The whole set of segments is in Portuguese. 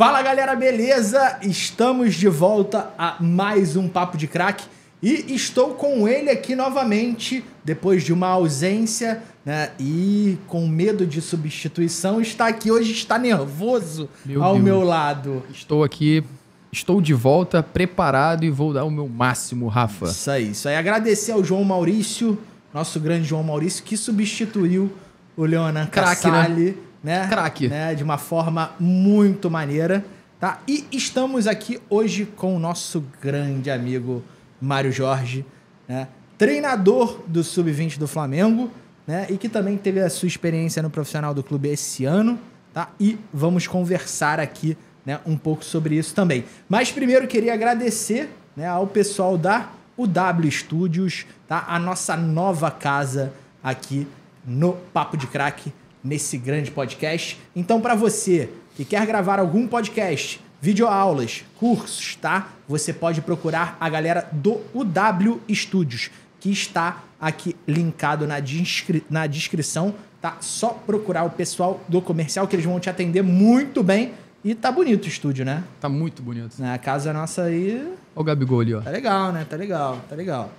Fala galera, beleza? Estamos de volta a mais um Papo de Craque e estou com ele aqui novamente, depois de uma ausência, né? E com medo de substituição, está aqui hoje, está nervoso ao meu lado. Estou aqui, estou de volta, preparado e vou dar o meu máximo, Rafa. Isso aí. Agradecer ao João Maurício, nosso grande João Maurício, que substituiu o Leonan Casale, né? Craque. Né? De uma forma muito maneira, tá? E estamos aqui hoje com o nosso grande amigo Mário Jorge, né? Treinador do Sub-20 do Flamengo, né? E que também teve a sua experiência no profissional do clube esse ano, tá? E vamos conversar aqui, né, um pouco sobre isso também. Mas primeiro queria agradecer, né, ao pessoal da UW Studios, tá? A nossa nova casa aqui no Papo de Craque, nesse grande podcast. Então, para você que quer gravar algum podcast, videoaulas, cursos, tá? Você pode procurar a galera do UW Studios, que está aqui linkado na descrição, tá? Só procurar o pessoal do comercial, que eles vão te atender muito bem. E tá bonito o estúdio, né? Tá muito bonito. A casa nossa aí... Olha o Gabigol ali, ó. Tá legal, né? Tá legal.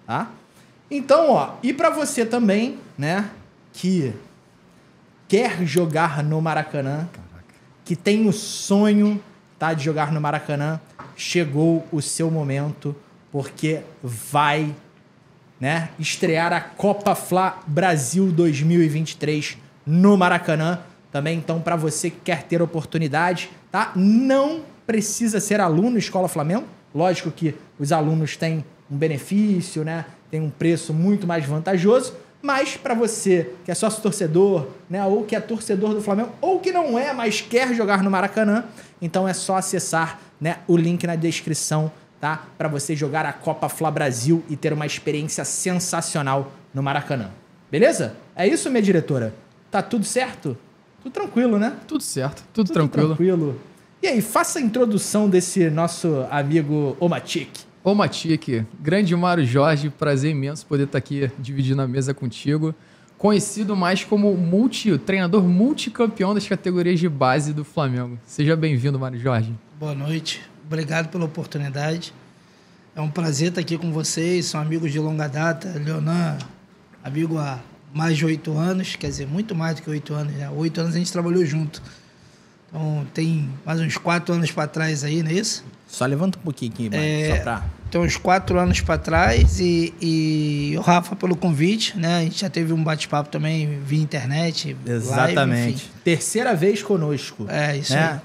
Tá? Então, ó, e pra você também, né, que quer jogar no Maracanã, que tem o sonho, tá, de jogar no Maracanã, chegou o seu momento, porque vai, né, estrear a Copa Fla Brasil 2023 no Maracanã também. Então, para você que quer ter oportunidade, tá, não precisa ser aluno Escola Flamengo. Lógico que os alunos têm um benefício, né, tem um preço muito mais vantajoso. Mas para você que é sócio torcedor, né, ou que é torcedor do Flamengo, ou que não é, mas quer jogar no Maracanã, então é só acessar, né, o link na descrição, tá? Para você jogar a Copa Fla Brasil e ter uma experiência sensacional no Maracanã. Beleza? É isso, minha diretora? Tá tudo certo? Tudo tranquilo, né? Tudo certo, tudo tranquilo. E aí, faça a introdução desse nosso amigo Omatic. Ô Matic, grande Mário Jorge, prazer imenso poder estar aqui dividindo a mesa contigo. Conhecido mais como treinador multicampeão das categorias de base do Flamengo. Seja bem-vindo, Mário Jorge. Boa noite, obrigado pela oportunidade. É um prazer estar aqui com vocês, são amigos de longa data. Leonan, amigo há mais de 8 anos, quer dizer, muito mais do que 8 anos, né? 8 anos a gente trabalhou junto. Então, tem mais uns 4 anos para trás aí, não é isso? Só levanta um pouquinho aqui, mano, só pra... Tem uns 4 anos para trás e o Rafa pelo convite, né? A gente já teve um bate-papo também via internet, Exatamente. live, enfim. Terceira vez conosco. É, isso né?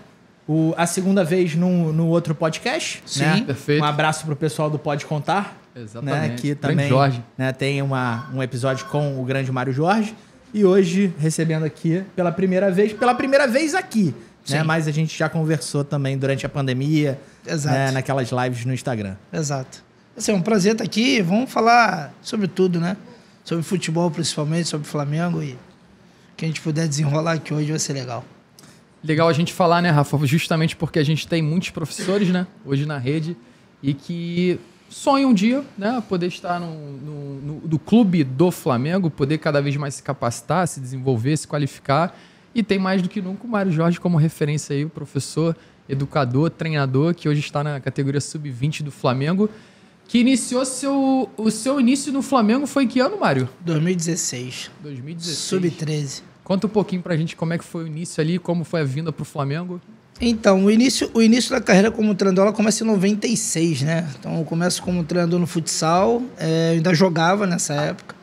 aí. A segunda vez no outro podcast. Sim, né? Perfeito. Um abraço pro pessoal do Pode Contar. Exatamente. Né? Que também, grande Jorge. né, tem um episódio com o grande Mário Jorge. E hoje, recebendo aqui pela primeira vez aqui. Né? Mas a gente já conversou também durante a pandemia, né? Naquelas lives no Instagram. Exato. Assim, é um prazer estar aqui. Vamos falar sobre tudo, né? Sobre futebol, principalmente, sobre Flamengo. E que a gente puder desenrolar aqui hoje vai ser legal. Legal a gente falar, né, Rafa? Justamente porque a gente tem muitos professores, né, hoje na rede, e que sonham um dia, né, poder estar no clube do Flamengo, poder cada vez mais se capacitar, se desenvolver, se qualificar. E tem mais do que nunca o Mário Jorge como referência aí, o professor, educador, treinador, que hoje está na categoria Sub-20 do Flamengo, que iniciou o seu início no Flamengo foi em que ano, Mário? 2016. 2016. Sub-13. Conta um pouquinho pra gente como é que foi o início ali, como foi a vinda pro Flamengo. Então, o início da carreira como treinador ela começa em 96, né? Então, eu começo como treinador no futsal, eu ainda jogava nessa época.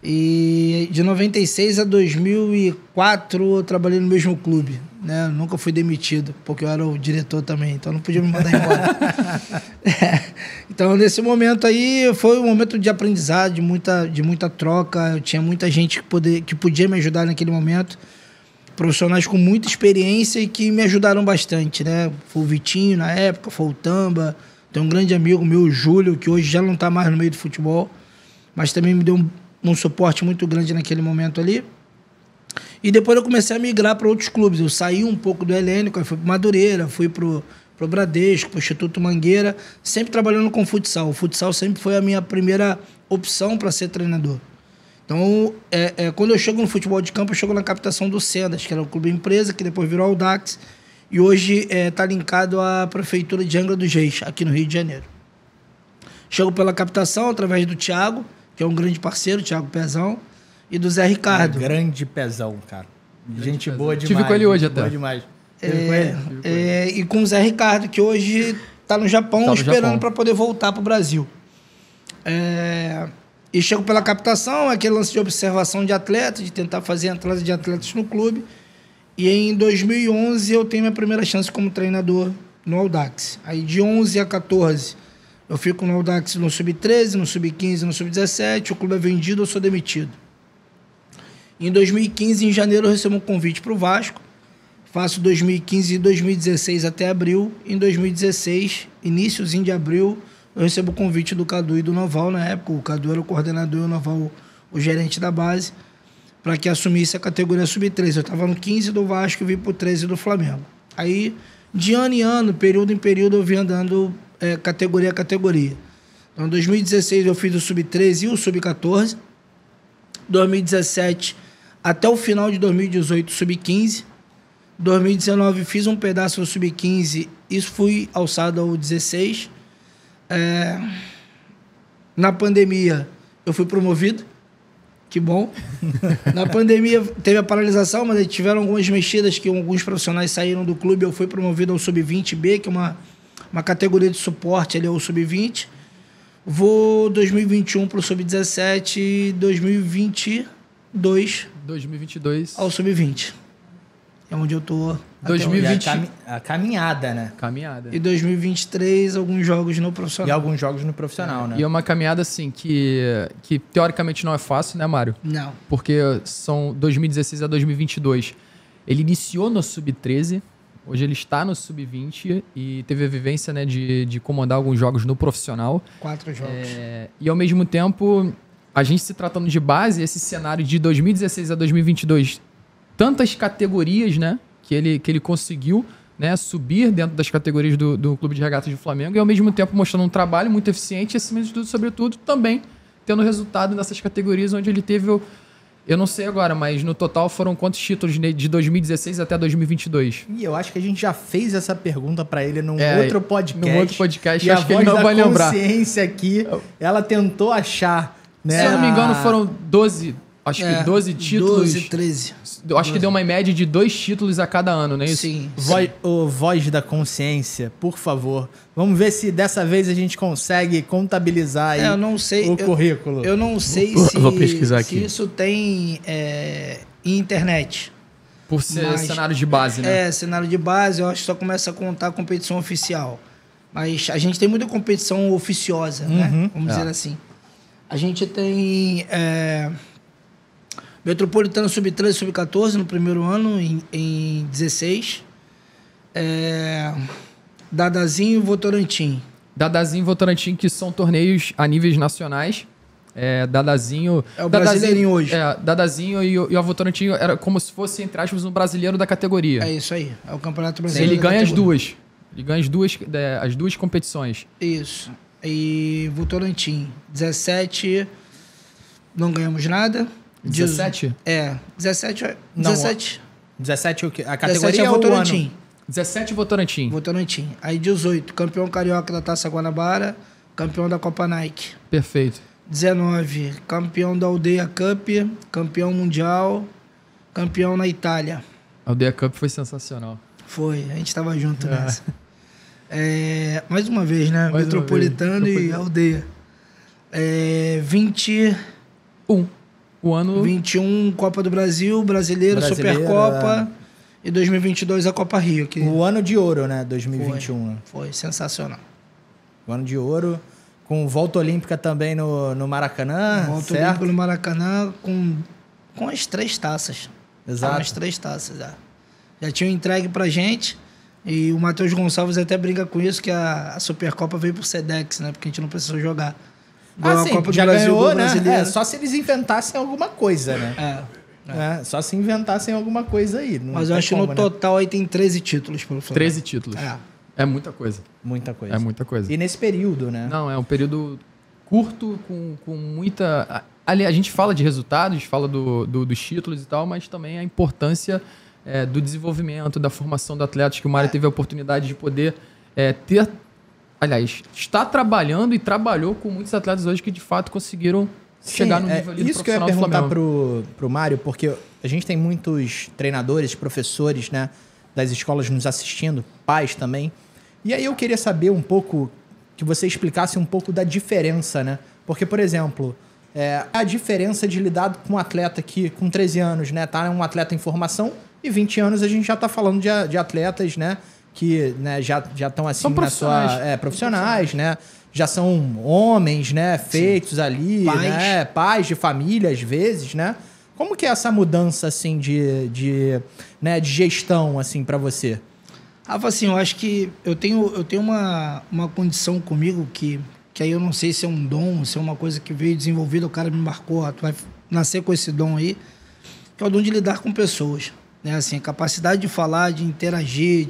E de 96 a 2004 eu trabalhei no mesmo clube, né? Nunca fui demitido, porque eu era o diretor também, então não podia me mandar embora. Então, nesse momento aí, foi um momento de aprendizado, de muita troca. Eu tinha muita gente que podia me ajudar naquele momento. Profissionais com muita experiência e que me ajudaram bastante, né? Foi o Vitinho na época, foi o Tamba. Tem um grande amigo meu, o Júlio, que hoje já não está mais no meio do futebol, mas também me deu um suporte muito grande naquele momento ali. E depois eu comecei a migrar para outros clubes. Eu saí um pouco do Helênico, aí fui para Madureira, fui pro Bradesco, pro Instituto Mangueira, sempre trabalhando com futsal. O futsal sempre foi a minha primeira opção para ser treinador. Então, quando eu chego no futebol de campo, eu chego na captação do Sendas, que era o clube empresa, que depois virou Audax. e hoje está linkado à Prefeitura de Angra dos Reis, aqui no Rio de Janeiro. Chego pela captação através do Thiago, que é um grande parceiro, Thiago Pezão, e do Zé Ricardo. Grande Pezão, cara. Gente Pezão. boa demais. Tive com ele hoje até. Boa demais. Teve com ele? E com o Zé Ricardo, que hoje está no Japão esperando para poder voltar para o Brasil. E chego pela captação, aquele lance de observação de atletas, de tentar fazer a entrada de atletas no clube. E em 2011 eu tenho minha primeira chance como treinador no Audax. Aí de 11 a 14 eu fico no Audax no Sub-13, no Sub-15, no Sub-17. O clube é vendido, eu sou demitido. Em 2015, em janeiro, eu recebo um convite para o Vasco. Faço 2015 e 2016 até abril. Em 2016, iníciozinho de abril, eu recebo o convite do Cadu e do Noval, na época. O Cadu era o coordenador e o Noval o gerente da base, para que assumisse a categoria Sub-13. Eu estava no 15 do Vasco e vim para o 13 do Flamengo. Aí, de ano em ano, período em período, eu vim andando categoria a categoria. Então, em 2016, eu fiz o Sub-13 e o Sub-14. 2017, até o final de 2018, Sub-15. 2019, fiz um pedaço do Sub-15 e fui alçado ao 16. Na pandemia, eu fui promovido. Que bom. Na pandemia, teve a paralisação, mas tiveram algumas mexidas que alguns profissionais saíram do clube. Eu fui promovido ao Sub-20B, que é uma categoria de suporte ali ao Sub-20. Vou 2021 para o Sub-17 e 2022 ao Sub-20. É onde eu tô. 2020. A caminhada, né? Caminhada. E 2023, alguns jogos no profissional. E alguns jogos no profissional, né? E é uma caminhada, assim, que teoricamente não é fácil, né, Mário? Não. Porque são 2016 a 2022. Ele iniciou no Sub-13, hoje ele está no Sub-20 e teve a vivência, né, de comandar alguns jogos no profissional. 4 jogos. E ao mesmo tempo, a gente se tratando de base, esse cenário de 2016 a 2022, tantas categorias, né, que ele conseguiu, né, subir dentro das categorias do Clube de Regatas do Flamengo e ao mesmo tempo mostrando um trabalho muito eficiente e, acima de tudo, sobretudo, também tendo resultado nessas categorias onde ele teve, eu não sei agora, mas no total foram quantos títulos de 2016 até 2022? E eu acho que a gente já fez essa pergunta pra ele num outro podcast. Num outro podcast, e acho que ele não vai lembrar. A consciência aqui, ela tentou achar, né? Se eu não me engano, foram 12... Acho que 12 títulos. 12, 13. Acho que deu uma média de 2 títulos a cada ano, não é isso? Sim. Voz da consciência, por favor. Vamos ver se dessa vez a gente consegue contabilizar aí eu não sei, o currículo. Eu não sei Vou pesquisar aqui. Se isso tem internet. Por ser cenário de base, né? Cenário de base, eu acho que só começa a contar a competição oficial. Mas a gente tem muita competição oficiosa, né? Vamos dizer assim. A gente tem... Metropolitano Sub-13 Sub-14 no primeiro ano, em 16. Dadazinho e Votorantim. Dadazinho e Votorantim, que são torneios a níveis nacionais. Dadazinho... É o brasileirinho hoje. Dadazinho e o Votorantim era como se fosse, entre aspas, um brasileiro da categoria. É isso aí. É o Campeonato Brasileiro. Ele ganha as duas. Ele ganha as duas competições. Isso. E Votorantim. 17, não ganhamos nada. 17? 17. Não, 17. 17 o quê? A 17 categoria é ou o Votorantim. ano? 17 Votorantim. Votorantim. Aí 18, campeão carioca da Taça Guanabara, campeão da Copa Nike. Perfeito. 19, campeão da Aldeia Cup, campeão mundial, campeão na Itália. A Aldeia Cup foi sensacional. Foi, a gente estava junto nessa. Mais uma vez, né? Mais Metropolitano e Aldeia. 21. O ano... 21, Copa do Brasil, Brasileira, Supercopa. E 2022, a Copa Rio. Que O ano de ouro, né? 2021. foi sensacional. O ano de ouro. Com volta olímpica também no Maracanã, Volta certo? olímpica no Maracanã com as 3 taças. Exato. Com as 3 taças, já tinham entregue pra gente. E o Matheus Gonçalves até briga com isso, que a Supercopa veio pro Sedex, né? Porque a gente não precisou jogar. Ah, sim, já ganhou, né? Só se eles inventassem alguma coisa, né? Só se inventassem alguma coisa aí. Mas eu acho que no total aí tem 13 títulos pelo Flamengo. 13 títulos. É muita coisa. Muita coisa. É muita coisa. E nesse período, né? Não, é um período curto, com muita... Ali a gente fala de resultados, fala dos títulos e tal, mas também a importância do desenvolvimento, da formação do atleta, que o Mário teve a oportunidade de poder está trabalhando e trabalhou com muitos atletas hoje que de fato conseguiram chegar no nível ali do isso que eu ia perguntar pro Mário, porque a gente tem muitos treinadores, professores, né, das escolas nos assistindo, pais também. E aí eu queria saber um pouco, que você explicasse um pouco da diferença, né? Porque, por exemplo, a diferença de lidar com um atleta que com 13 anos, né, tá um atleta em formação, e 20 anos a gente já tá falando de atletas, né, que, né, já estão assim são profissionais. Profissionais, né? Já são homens, né, feitos ali, né, pais de família às vezes, né? Como que é essa mudança assim de gestão assim para você? Rafa, assim, eu acho que eu tenho uma condição comigo que aí eu não sei se é um dom, se é uma coisa que veio desenvolvida, o cara me marcou, tu vai nascer com esse dom aí, que é o dom de lidar com pessoas, né? Assim, a capacidade de falar, de interagir,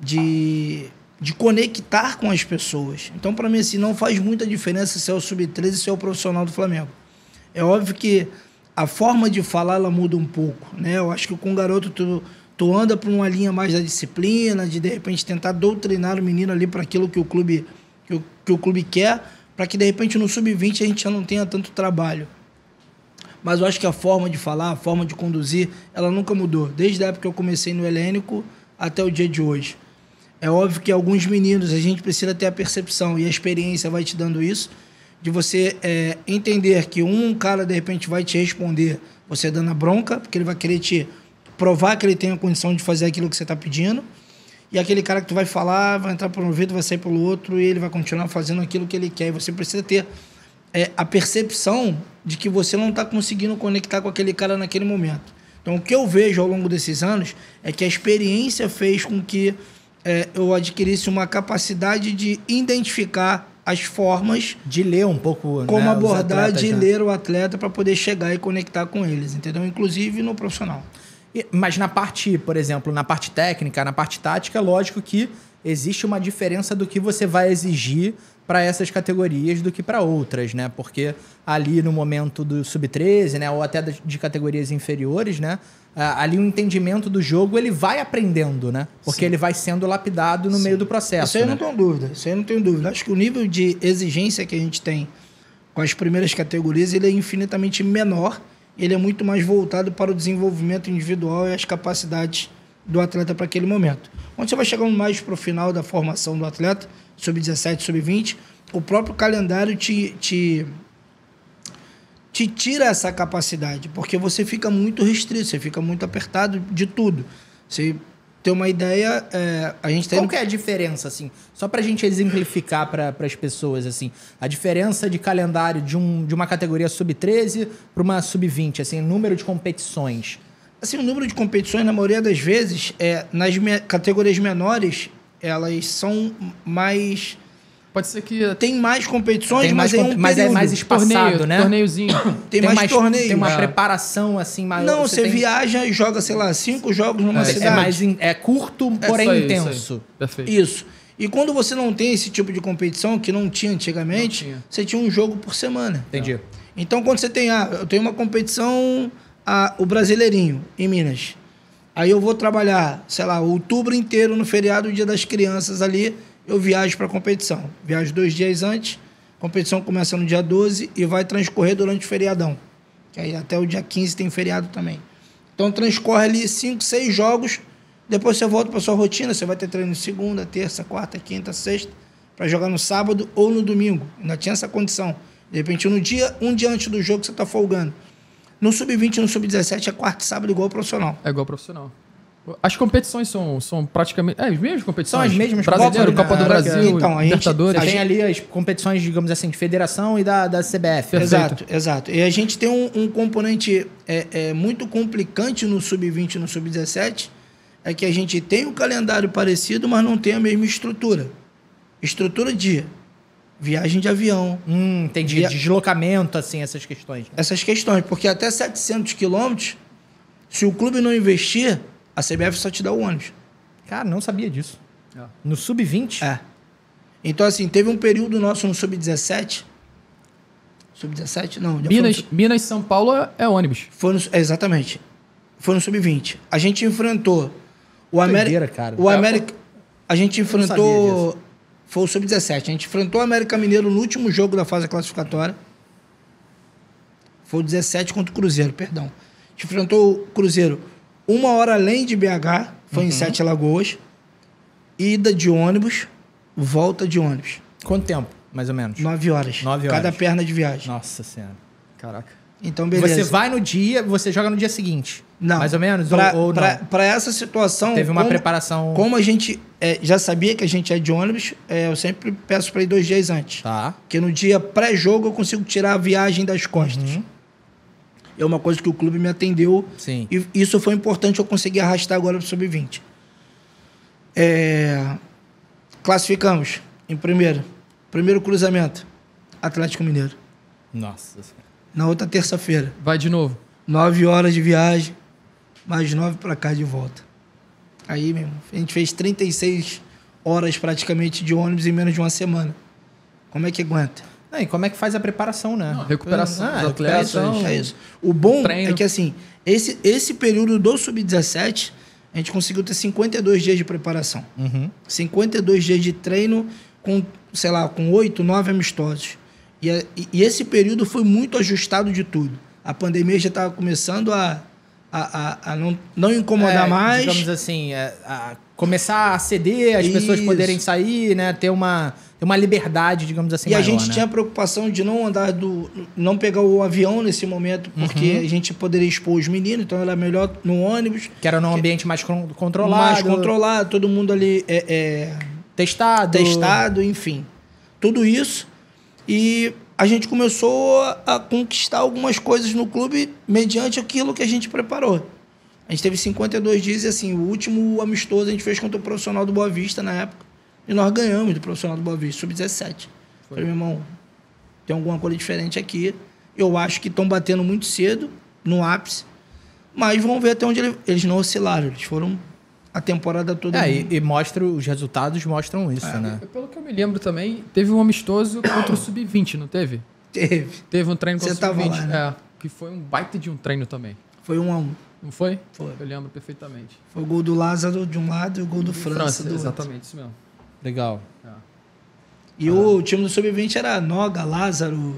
de conectar com as pessoas. Então, para mim, assim, não faz muita diferença se é o Sub-13 ou se é o profissional do Flamengo. É óbvio que a forma de falar, ela muda um pouco, né? Eu acho que com o garoto, tu anda por uma linha mais da disciplina, de repente tentar doutrinar o menino ali para aquilo que o clube quer, para que de repente no Sub-20 a gente já não tenha tanto trabalho. Mas eu acho que a forma de falar, a forma de conduzir, ela nunca mudou. Desde a época que eu comecei no Helênico até o dia de hoje. É óbvio que alguns meninos a gente precisa ter a percepção, e a experiência vai te dando isso, de você entender que um cara de repente vai te responder, você dando a bronca, porque ele vai querer te provar que ele tem a condição de fazer aquilo que você está pedindo, e aquele cara que tu vai falar, vai entrar por um ouvido, vai sair pelo outro, e ele vai continuar fazendo aquilo que ele quer. E você precisa ter a percepção de que você não está conseguindo conectar com aquele cara naquele momento. Então, o que eu vejo ao longo desses anos é que a experiência fez com que eu adquirisse uma capacidade de identificar as formas de ler um pouco, como né, abordar, atletas, de né? ler o atleta para poder chegar e conectar com eles, entendeu? Inclusive no profissional. Mas na parte, por exemplo, na parte técnica, na parte tática, lógico que existe uma diferença do que você vai exigir para essas categorias do que para outras, né? Porque ali no momento do Sub-13, né, ou até de categorias inferiores, né, ali o entendimento do jogo ele vai aprendendo, né? Porque ele vai sendo lapidado no meio do processo. Isso aí eu né? não tenho dúvida. Acho que o nível de exigência que a gente tem com as primeiras categorias, ele é infinitamente menor, ele é muito mais voltado para o desenvolvimento individual e as capacidades do atleta para aquele momento. Quando você vai chegando mais para o final da formação do atleta, Sub-17, Sub-20, o próprio calendário te tira essa capacidade, porque você fica muito restrito, você fica muito apertado de tudo. Você tem uma ideia, a gente tem... Qual que é a diferença, assim? Só para a gente exemplificar para as pessoas, assim, a diferença de calendário de uma categoria Sub-13 para uma Sub-20, assim, número de competições. Assim, o número de competições, na maioria das vezes, nas categorias menores, elas são mais... Pode ser que... Tem mais competições, mas é mais espaçado, né? Torneiozinho. Tem mais torneio. Tem uma preparação, assim, maior. Não, você viaja e joga, sei lá, 5 jogos numa cidade. É curto, porém intenso. Isso aí. Perfeito. Isso. E quando você não tem esse tipo de competição, que não tinha antigamente, você tinha um jogo por semana. Entendi. Então, quando você tem... eu tenho uma competição, o Brasileirinho, em Minas. Aí eu vou trabalhar, sei lá, outubro inteiro no feriado, Dia das Crianças ali, eu viajo para a competição. Viajo 2 dias antes, a competição começa no dia 12 e vai transcorrer durante o feriadão. Que aí até o dia 15 tem feriado também. Então transcorre ali 5, 6 jogos, depois você volta para sua rotina, você vai ter treino segunda, terça, quarta, quinta, sexta, para jogar no sábado ou no domingo. Ainda tinha essa condição. De repente, um dia antes do jogo você está folgando. No Sub-20 e no Sub-17 é quarta e sábado igual ao profissional. É igual ao profissional. As competições são praticamente... as mesmas competições? São as mesmas. Brasileiro, Copa do Brasil, então, Libertadores. Você tem ali as competições, digamos assim, de federação e da CBF. Exato. E a gente tem um componente muito complicante no Sub-20 e no Sub-17, é que a gente tem um calendário parecido, mas não tem a mesma estrutura. Estrutura de viagem de avião. Entendi. Deslocamento, assim, essas questões. Né? Essas questões, porque até 700 quilômetros, se o clube não investir, a CBF só te dá o ônibus. Cara, não sabia disso. No Sub-20? Então, assim, teve um período nosso no Sub-17. Sub-17? Não. Minas, São Paulo é ônibus. Exatamente. Foi no Sub-20. A gente enfrentou o Doideira, América... cara. O América... A gente sabia enfrentou... disso. Foi o Sub-17. A gente enfrentou o América Mineiro no último jogo da fase classificatória. Foi o 17 contra o Cruzeiro, perdão. A gente enfrentou o Cruzeiro 1 hora além de BH, foi em Sete Lagoas. Ida de ônibus, volta de ônibus. Quanto tempo, mais ou menos? 9 horas. 9 horas. Cada perna de viagem. Nossa Senhora. Caraca. Então, beleza. Você vai no dia, você joga no dia seguinte? Não. Mais ou menos? ou não? Pra essa situação... Teve uma preparação... Como a gente já sabia que a gente é de ônibus, eu sempre peço para ir 2 dias antes. Tá. Porque no dia pré-jogo eu consigo tirar a viagem das costas. Uhum. É uma coisa que o clube me atendeu. Sim. E isso foi importante eu conseguir arrastar agora para o Sub-20. Classificamos em primeiro. Primeiro cruzamento, Atlético Mineiro. Nossa Senhora. Na outra terça-feira, Vai de novo. 9 horas de viagem, mais 9 para cá de volta. Aí, meu irmão, a gente fez 36 horas praticamente de ônibus em menos de uma semana. Como é que aguenta? E como é que faz a preparação, né? Não, recuperação dos recuperação. atletas. É isso. O bom Treino. é que, assim, esse período do Sub-17, a gente conseguiu ter 52 dias de preparação. Uhum. 52 dias de treino com, sei lá, com 8, 9 amistosos. E esse período foi muito ajustado de tudo. A pandemia já estava começando a não incomodar mais. Digamos assim, a começar a ceder, as pessoas Isso. poderem sair, né? Ter uma liberdade, digamos assim, E a maior, gente né? tinha a preocupação de não pegar o avião nesse momento, porque a gente poderia expor os meninos, então era melhor no ônibus. Que era num ambiente mais controlado. Mais controlado, todo mundo ali testado, enfim. Tudo isso. E a gente começou a conquistar algumas coisas no clube mediante aquilo que a gente preparou. A gente teve 52 dias e, assim, o último amistoso a gente fez contra o profissional do Boa Vista na época. E nós ganhamos do profissional do Boa Vista, Sub-17. Falei, meu irmão, tem alguma coisa diferente aqui. Eu acho que estão batendo muito cedo, no ápice. Mas vamos ver até onde eles não oscilaram. Eles foram a temporada toda. E mostra, os resultados mostram isso, né? Pelo que eu me lembro também, teve um amistoso contra o Sub-20, não teve? Teve. Teve um treino contra o Você tava Sub-20. lá, né? Que foi um baita de um treino também. Foi 1-1. Não foi? Foi. Eu lembro perfeitamente. Foi o gol do Lázaro de um lado e o gol do França do outro. exatamente, isso mesmo. Legal. E o time do Sub-20 era Noga, Lázaro...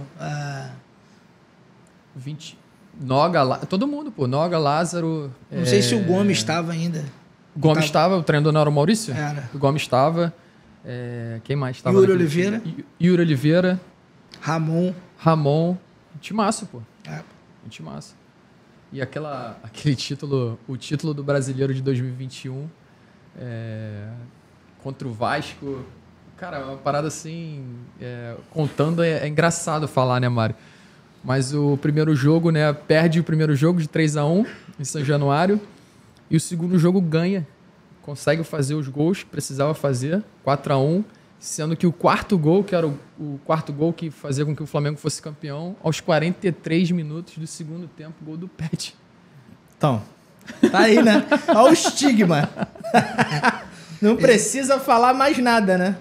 20. Noga, todo mundo, pô. Noga, Lázaro... Não sei se o Gomes estava ainda. O Gomes estava, o treinador não era o Maurício? Era. O Gomes estava. Quem mais estava? Yuri Oliveira. Yuri Oliveira. Ramon. Timaço, pô. É. Timaço. E aquele título, o título do Brasileiro de 2021 contra o Vasco. Cara, é uma parada assim, contando é engraçado falar, né, Mário? Mas o primeiro jogo, né, perde o primeiro jogo de 3-1 em São Januário e o segundo jogo ganha. Consegue fazer os gols que precisava fazer, 4-1, sendo que o quarto gol, que era o quarto gol que fazia com que o Flamengo fosse campeão, aos 43 minutos do segundo tempo, gol do Pet. Então, tá aí, né? Olha o estigma. Não precisa falar mais nada, né?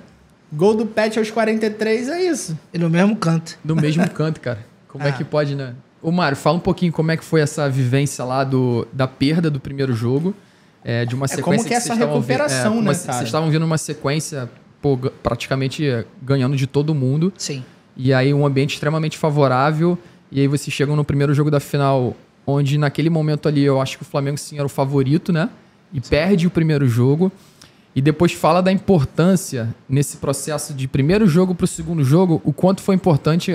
Gol do Pet aos 43 é isso. E no mesmo canto. No mesmo canto, cara. Como é que pode, né? Ô, Mário, fala um pouquinho como é que foi essa vivência lá da perda do primeiro jogo, de uma sequência como que é essa recuperação, né, cara? Vocês estavam vendo uma sequência, pô, praticamente ganhando de todo mundo. Sim. E aí um ambiente extremamente favorável. E aí vocês chegam no primeiro jogo da final, onde naquele momento ali eu acho que o Flamengo sim era o favorito, né? E perde o primeiro jogo. E depois fala da importância nesse processo de primeiro jogo para o segundo jogo, o quanto foi importante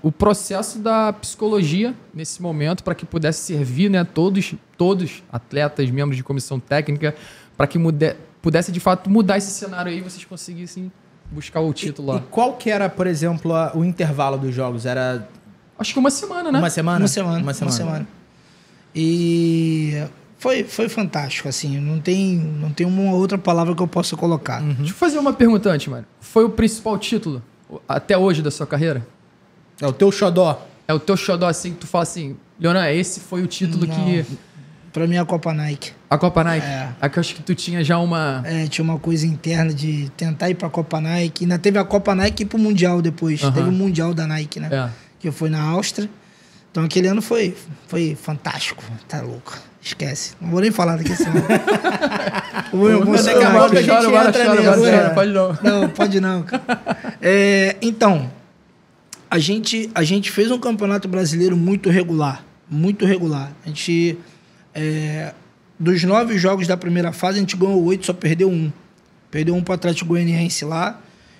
o processo da psicologia nesse momento para que pudesse servir, né, todos atletas, membros de comissão técnica, para que pudesse de fato mudar esse cenário aí e vocês conseguissem buscar o título lá. E qual que era, por exemplo, o intervalo dos jogos? Era... Acho que uma semana, né? Uma semana? Uma semana. E... Foi fantástico, assim, não tem uma outra palavra que eu possa colocar. Deixa eu fazer uma pergunta antes, Mário. Foi o principal título até hoje da sua carreira? É o teu xodó. É o teu xodó, assim, que tu fala assim, Leonan, esse foi o título que... Pra mim, a Copa Nike. A Copa Nike? É. A que eu acho que tu tinha já uma... Tinha uma coisa interna de tentar ir pra Copa Nike. Ainda teve a Copa Nike e ir pro Mundial depois. Teve o Mundial da Nike, né? Que foi na Áustria. Então aquele ano foi fantástico. Tá louco. Esquece. Não vou nem falar daqui assim. Vou me emocionar. Agora, pode não. Não, pode não, cara. Então, a gente fez um campeonato brasileiro muito regular. Muito regular. A gente, dos 9 jogos da primeira fase, a gente ganhou 8, só perdeu 1. Perdeu 1 para o Atlético Goianiense lá.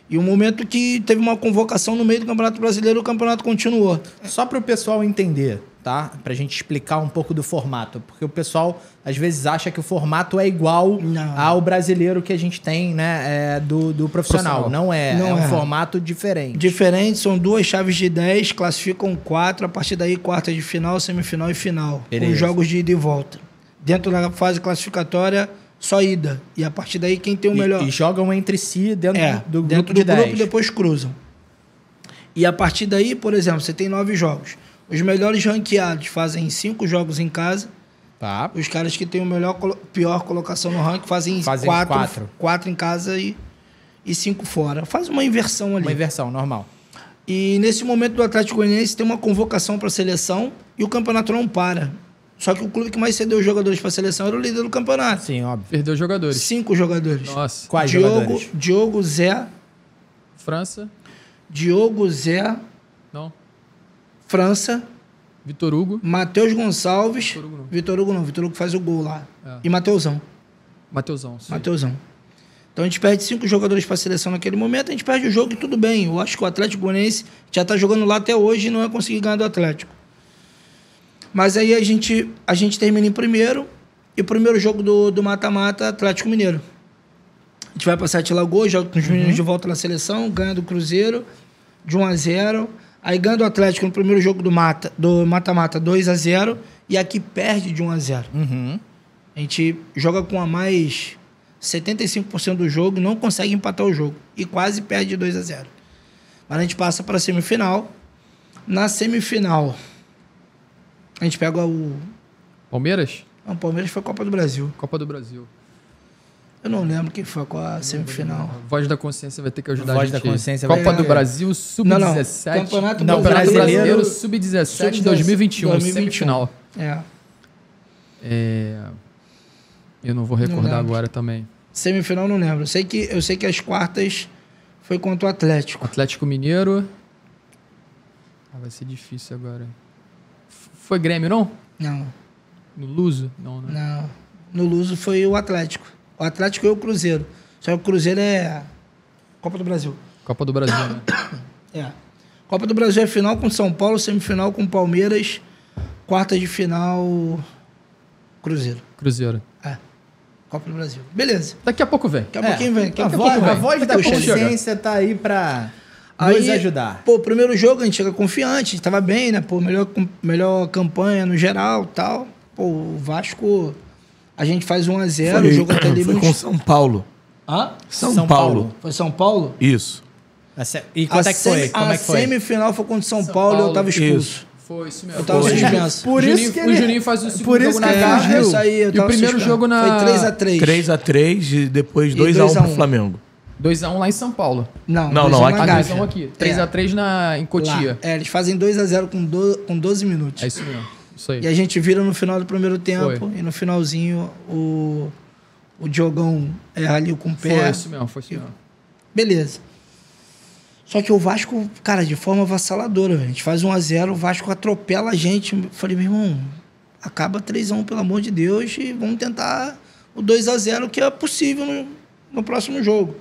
E um momento que teve uma convocação no meio do Campeonato Brasileiro, o campeonato continuou. Só para o pessoal entender, tá? Pra gente explicar um pouco do formato. Porque o pessoal, às vezes, acha que o formato é igual ao brasileiro que a gente tem, né? Do profissional. Não é. É um formato diferente. Diferente, são 2 chaves de 10, classificam 4. A partir daí, quarta de final, semifinal e final. Beleza. Com jogos de ida e volta. Dentro da fase classificatória, só ida. E a partir daí, quem tem o melhor... E jogam entre si dentro do dentro grupo de 10. Grupo, depois cruzam. E a partir daí, por exemplo, você tem 9 jogos. Os melhores ranqueados fazem 5 jogos em casa. Tá. Os caras que têm pior colocação no ranking fazem 4 em casa e 5 fora. Faz uma inversão ali. Uma inversão, normal. E nesse momento do Atlético Goianiense tem uma convocação para a seleção e o campeonato não para. Só que o clube que mais cedeu jogadores para a seleção era o líder do campeonato. Sim, óbvio. Perdeu jogadores. 5 jogadores. Nossa. Quais jogadores? Diogo, Zé. França. Diogo, Zé. Não. França. Vitor Hugo. Matheus Gonçalves. Vitor Hugo não. Vitor Hugo faz o gol lá. É. E Mateusão. Mateusão. Então a gente perde 5 jogadores para a seleção naquele momento, a gente perde o jogo e tudo bem. Eu acho que o Atlético Goianiense já está jogando lá até hoje e não vai conseguir ganhar do Atlético. Mas aí a gente termina em primeiro, e o primeiro jogo do mata-mata, Atlético Mineiro. A gente vai para Sete Lagoas, joga com os meninos de volta na seleção, ganha do Cruzeiro de 1-0. Aí ganha do Atlético no primeiro jogo do mata-mata 2-0, e aqui perde de 1-0. A gente joga com a mais 75% do jogo e não consegue empatar o jogo. E quase perde de 2-0. Mas a gente passa para a semifinal. Na semifinal, a gente pega o... Palmeiras? Não, o Palmeiras foi a Copa do Brasil. Copa do Brasil. Eu não lembro quem foi com a semifinal. Voz da Consciência vai ter que ajudar Voz a gente. da Consciência Copa vai do Brasil, Sub-17. Campeonato Brasileiro, Sub-17, 2021, semifinal. Eu não vou recordar agora também. Semifinal não lembro. Eu sei que as quartas foi contra o Atlético. Atlético Mineiro. Vai ser difícil agora. Foi Grêmio, não? Não. No Luso? Não, né? Não. No Luso foi o Atlético. O Atlético e o Cruzeiro. Só que o Cruzeiro é Copa do Brasil. Copa do Brasil, né? Copa do Brasil é final com São Paulo, semifinal com Palmeiras, quarta de final Cruzeiro. Copa do Brasil. Beleza. Daqui a pouco vem. Daqui a pouquinho vem. A voz da consciência tá aí pra nos ajudar. Pô, primeiro jogo a gente chega confiante, a gente tava bem, né? Pô, melhor campanha no geral e tal. Pô, o Vasco, a gente faz 1-0, o jogo até ali... Foi com São Paulo. Hã? São Paulo. Foi São Paulo? Isso. E quanto é que foi? Como é que foi? A semifinal foi contra São Paulo e eu tava expulso. Isso. Foi isso mesmo. Eu tava suspenso. Por isso que o Juninho faz o segundo jogo na É casa. isso aí, eu E o tava primeiro suspenso. jogo na... Foi 3-3. 3-3 e depois E 2-1 pro 2-1. Flamengo. 2x1 lá em São Paulo. Não, Não, 2-1 não, na aqui. Gávea. 2x1 aqui. 3x3 em Cotia. Lá. Eles fazem 2-0 com 12 minutos. É isso mesmo. Isso aí. E a gente vira no final do primeiro tempo. Foi. E no finalzinho o Diogão erra ali com o pé. Foi isso mesmo, foi isso mesmo. Beleza. Só que o Vasco, cara, de forma avassaladora, velho. A gente faz 1-0, o Vasco atropela a gente. Eu falei, meu irmão, acaba 3-1, pelo amor de Deus, e vamos tentar o 2-0, que é possível no próximo jogo.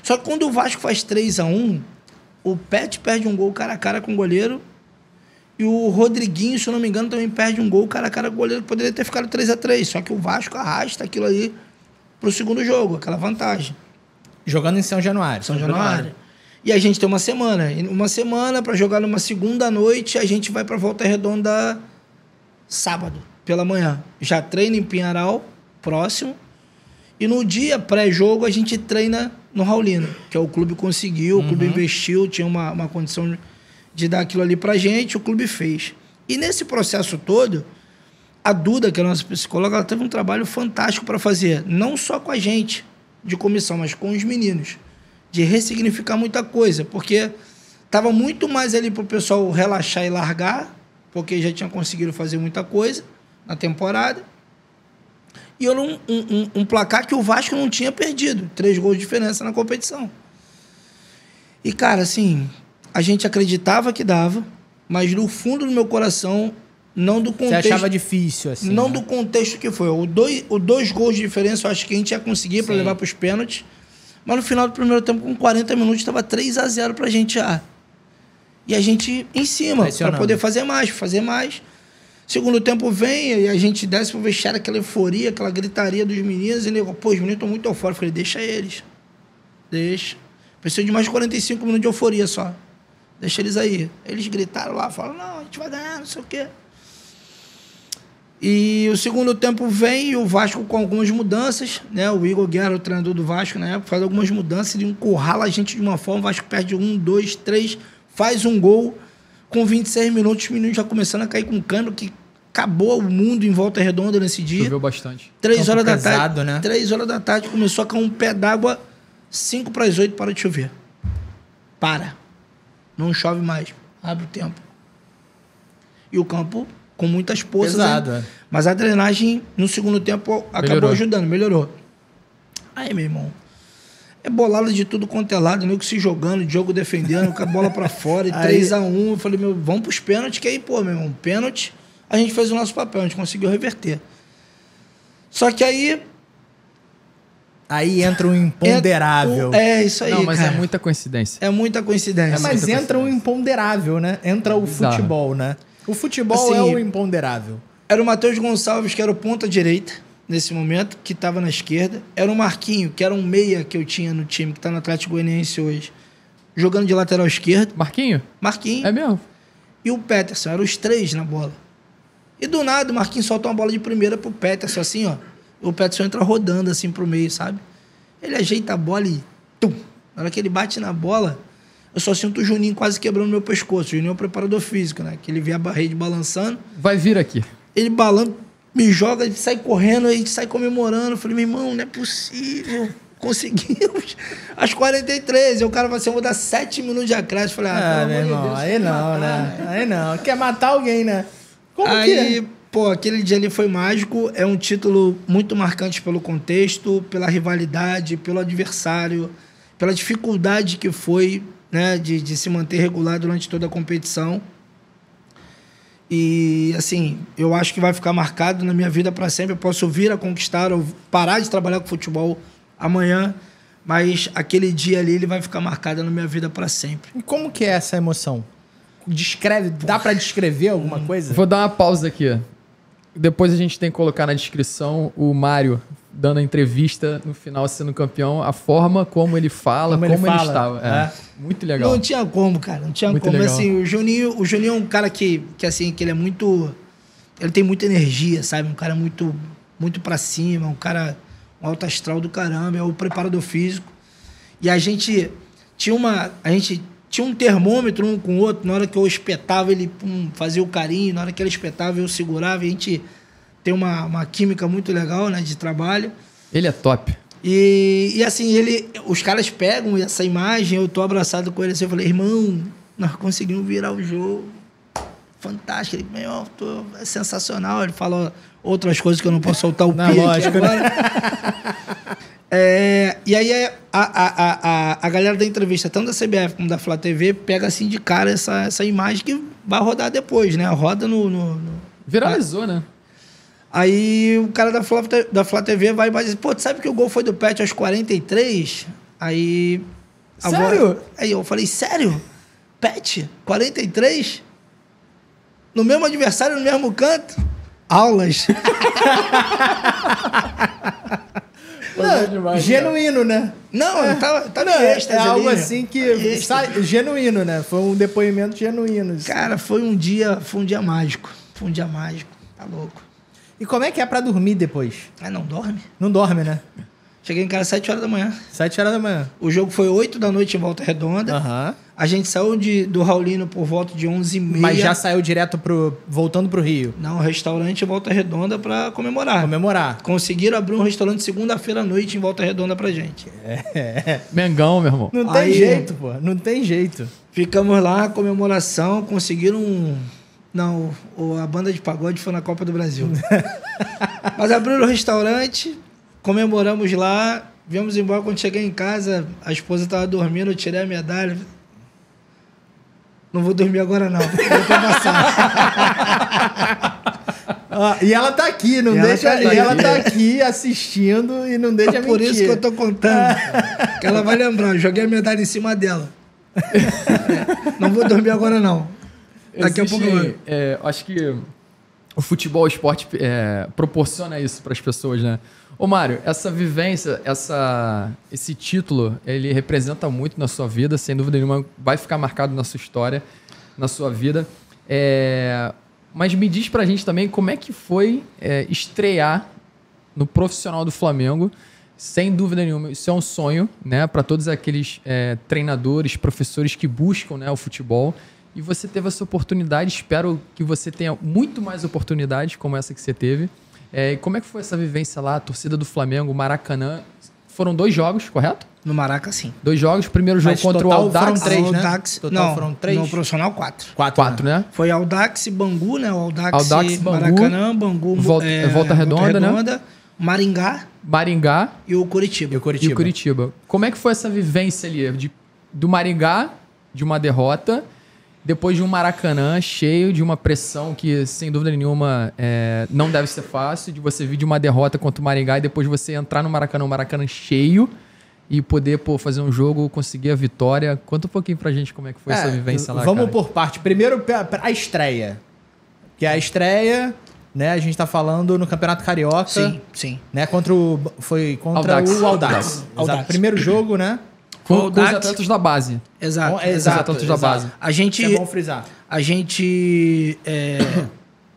Só que quando o Vasco faz 3-1, o Pet perde um gol cara a cara com o goleiro, e o Rodriguinho, se eu não me engano, também perde um gol cara a cara com o goleiro, que poderia ter ficado 3-3. Só que o Vasco arrasta aquilo ali pro segundo jogo, aquela vantagem. Jogando em São Januário. São Januário. E a gente tem uma semana. E uma semana para jogar numa segunda noite, a gente vai para Volta Redonda sábado, pela manhã. Já treina em Pinheiral, próximo. E no dia pré-jogo, a gente treina no Raulino, que é o clube conseguiu, o clube investiu, tinha uma condição de dar aquilo ali pra gente, o clube fez. E nesse processo todo, a Duda, que é a nossa psicóloga, ela teve um trabalho fantástico para fazer, não só com a gente de comissão, mas com os meninos, de ressignificar muita coisa, porque estava muito mais ali para o pessoal relaxar e largar porque já tinha conseguido fazer muita coisa na temporada. E era um placar que o Vasco não tinha perdido. 3 gols de diferença na competição. E, cara, assim, a gente acreditava que dava, mas no fundo do meu coração, não do contexto... Você achava difícil, assim, não, né? do contexto que foi. O dois gols de diferença eu acho que a gente ia conseguir para Sim. levar para os pênaltis. Mas no final do primeiro tempo, com 40 minutos, estava 3-0 pra gente já. E a gente em cima, para poder fazer mais. Segundo tempo vem e a gente desce pro vestiário, aquela euforia, aquela gritaria dos meninos. E nego, pô, os meninos estão muito eufóricos. Eu falei, deixa eles. Deixa. Preciso de mais de 45 minutos de euforia só. Deixa eles aí. Eles gritaram lá, falaram, não, a gente vai ganhar, não sei o quê. E o segundo tempo vem e o Vasco com algumas mudanças, né? O Igor Guerra, o treinador do Vasco na época, faz algumas mudanças, ele encurrala a gente de uma forma, o Vasco perde 1, 2, 3, faz um gol. Com 26 minutos, os meninos já começando a cair com cano, que acabou o mundo em Volta Redonda nesse dia. Choveu bastante. 3 horas da pesado, tarde, né? 3 horas da tarde, começou a cair um pé d'água, 5 para as 8 para de chover. Para. Não chove mais. Abre o tempo. E o campo com muitas poças. Pesado, né? é. Mas a drenagem no segundo tempo acabou ajudando, melhorou. Aí, meu irmão, é bolada de tudo quanto é lado, nego se jogando, jogo defendendo, com a bola pra fora, e 3-1. Eu falei, meu, vamos pros pênaltis, que aí, pô, meu irmão, pênalti, a gente fez o nosso papel, a gente conseguiu reverter. Só que aí... Aí entra um imponderável. É, isso aí, Não, mas cara. é muita coincidência. É muita coincidência. Mas entra um imponderável, né? Entra o Bizarro. futebol, né? O futebol Assim, é o imponderável. Era o Matheus Gonçalves, que era o ponta direita, nesse momento, que estava na esquerda. Era o Marquinho, que era um meia que eu tinha no time, que está no Atlético Goianiense hoje, jogando de lateral esquerdo. Marquinho? Marquinho. É mesmo? E o Peterson, eram os 3 na bola. E do nada, o Marquinhos solta uma bola de primeira pro Peterson, assim, ó. O Peterson entra rodando, assim, pro meio, sabe? Ele ajeita a bola e... tum! Na hora que ele bate na bola, eu só sinto o Juninho quase quebrando meu pescoço. O Juninho é o preparador físico, né? Que ele vê a rede balançando. Vai vir aqui. Ele balando, me joga, ele sai correndo, a gente sai comemorando. Eu falei, meu irmão, não é possível. Conseguimos. Às 43. E o cara falou assim, eu vou dar 7 minutos de acréscimo. Eu falei, pelo meu amor de irmão, Deus, aí quer não, matar, né? Aí não. Quer matar alguém, né? Como que Aí, é? pô, aquele dia ali foi mágico. É um título muito marcante pelo contexto, pela rivalidade, pelo adversário, pela dificuldade que foi, né, de se manter regular durante toda a competição. E, assim, eu acho que vai ficar marcado na minha vida para sempre. Eu posso vir a conquistar ou parar de trabalhar com futebol amanhã, mas aquele dia ali ele vai ficar marcado na minha vida para sempre. E como que é essa emoção? Descreve, dá pra descrever alguma coisa? Vou dar uma pausa aqui. Depois a gente tem que colocar na descrição o Mário dando a entrevista no final sendo campeão, a forma como ele fala, como ele fala, estava. é. Muito legal. Não tinha como, cara. Não tinha Muito como. legal. Assim, o Juninho é um cara que assim, que ele é muito... Ele tem muita energia, sabe? Um cara muito, muito pra cima, um cara... Um alto astral do caramba, é o preparador físico. E a gente tinha um termômetro um com o outro. Na hora que eu espetava, ele fazia o carinho. Na hora que ele espetava, eu segurava. E a gente tem uma química muito legal, né, de trabalho. Ele é top. E assim, os caras pegam essa imagem, eu tô abraçado com ele assim, eu falei, irmão, nós conseguimos virar o jogo. Fantástico. Ele, meu, é sensacional. Ele falou outras coisas que eu não posso soltar o pi aqui agora. E aí a galera da entrevista, tanto da CBF como da Flá TV, pega assim de cara essa imagem que vai rodar depois, né? Roda no... Viralizou, né? Aí o cara da Flá TV vai e diz, pô, tu sabe que o gol foi do Pet aos 43? Aí... Sério? Aí eu falei, sério? Pet? 43? No mesmo adversário, no mesmo canto? Aulas. Não, demais, genuíno, né? Não, tá Não, em êxtase é algo ali, assim que genuíno, né? Foi um depoimento genuíno. Assim. Cara, foi um dia mágico. Foi um dia mágico. Tá louco. E como é que é pra dormir depois? Não dorme. Não dorme, né? Cheguei em casa às 7 horas da manhã. 7 horas da manhã. O jogo foi 8 da noite em Volta Redonda. Aham. A gente saiu do Raulino por volta de 11h30. Mas já saiu direto voltando pro Rio? Não, restaurante em Volta Redonda pra comemorar. Comemorar. Conseguiram abrir um restaurante segunda-feira à noite em Volta Redonda pra gente. Mengão, meu irmão. Não tem jeito, pô. Não tem jeito. Ficamos lá, comemoração, conseguiram Não, a banda de pagode foi na Copa do Brasil. Mas abriram o restaurante, comemoramos lá, viemos embora. Quando cheguei em casa, a esposa estava dormindo, eu tirei a medalha. Não vou dormir agora, não. Vou passar. E ela tá aqui, não deixa. E ela tá aqui assistindo e não deixa mentir. Por isso que eu tô contando. Que ela vai lembrar. Eu joguei a medalha em cima dela. Não vou dormir agora, não. Daqui a pouco eu... acho que o futebol, o esporte proporciona isso para as pessoas, né? Ô, Mário, essa vivência, esse título, ele representa muito na sua vida, sem dúvida nenhuma, vai ficar marcado na sua história, na sua vida. Mas me diz pra gente também como é que foi estrear no profissional do Flamengo. Sem dúvida nenhuma, isso é um sonho, né, para todos aqueles treinadores, professores que buscam, né, o futebol. E você teve essa oportunidade, espero que você tenha muito mais oportunidades como essa que você teve. Como é que foi essa vivência lá, a torcida do Flamengo, Maracanã? Foram 2 jogos, correto? No Maraca, sim. 2 jogos, primeiro jogo contra o Audax. Foram 3, né? Audax, Total não, foram 3? No profissional, 4. 4, né? Foi Audax e Bangu, né? Audax Bangu, Maracanã, Bangu, Volta Redonda, né? Maringá e o Curitiba. E o Curitiba. Como é que foi essa vivência ali? Do Maringá, de uma derrota, depois de um Maracanã cheio de uma pressão que, sem dúvida nenhuma, não deve ser fácil, de você vir de uma derrota contra o Maringá e depois você entrar no Maracanã cheio e poder fazer um jogo, conseguir a vitória. Conta um pouquinho pra gente como é que foi essa vivência lá, Vamos por parte. Primeiro, a estreia. Que a estreia, né, a gente tá falando no Campeonato Carioca. Sim. Né, contra o Audax. Exato. Primeiro jogo, né? Com os atletas da base. Exato. Os atletas da base. Isso é bom frisar. A gente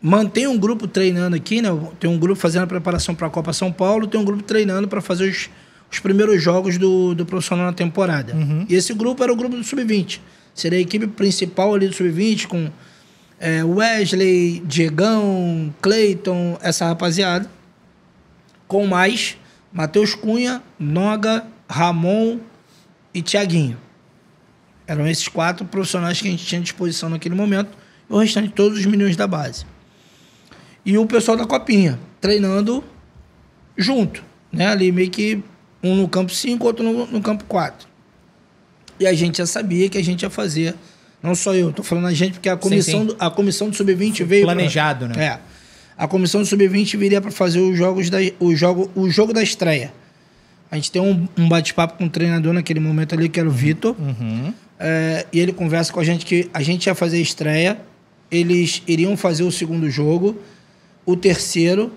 mantém um grupo treinando aqui, né? Tem um grupo fazendo a preparação para a Copa São Paulo, tem um grupo treinando para fazer os primeiros jogos do profissional na temporada. Uhum. E esse grupo era o grupo do Sub-20. Seria a equipe principal ali do Sub-20 com Wesley, Diegão, Cleiton, essa rapaziada. Com mais Matheus Cunha, Noga, Ramon e Thiaguinho. Eram esses 4 profissionais que a gente tinha à disposição naquele momento, e o restante todos os meninos da base. E o pessoal da Copinha, treinando junto, né? Ali meio que um no campo 5, outro no campo 4. E a gente já sabia que a gente ia fazer, não só eu, tô falando a gente porque a comissão, a comissão do Sub-20 veio... Planejado, né? A comissão do Sub-20 viria para fazer o jogo da estreia. A gente tem um bate-papo com o treinador naquele momento ali, que era o Vitor. Uhum. E ele conversa com a gente que a gente ia fazer a estreia, eles iriam fazer o segundo jogo, o terceiro.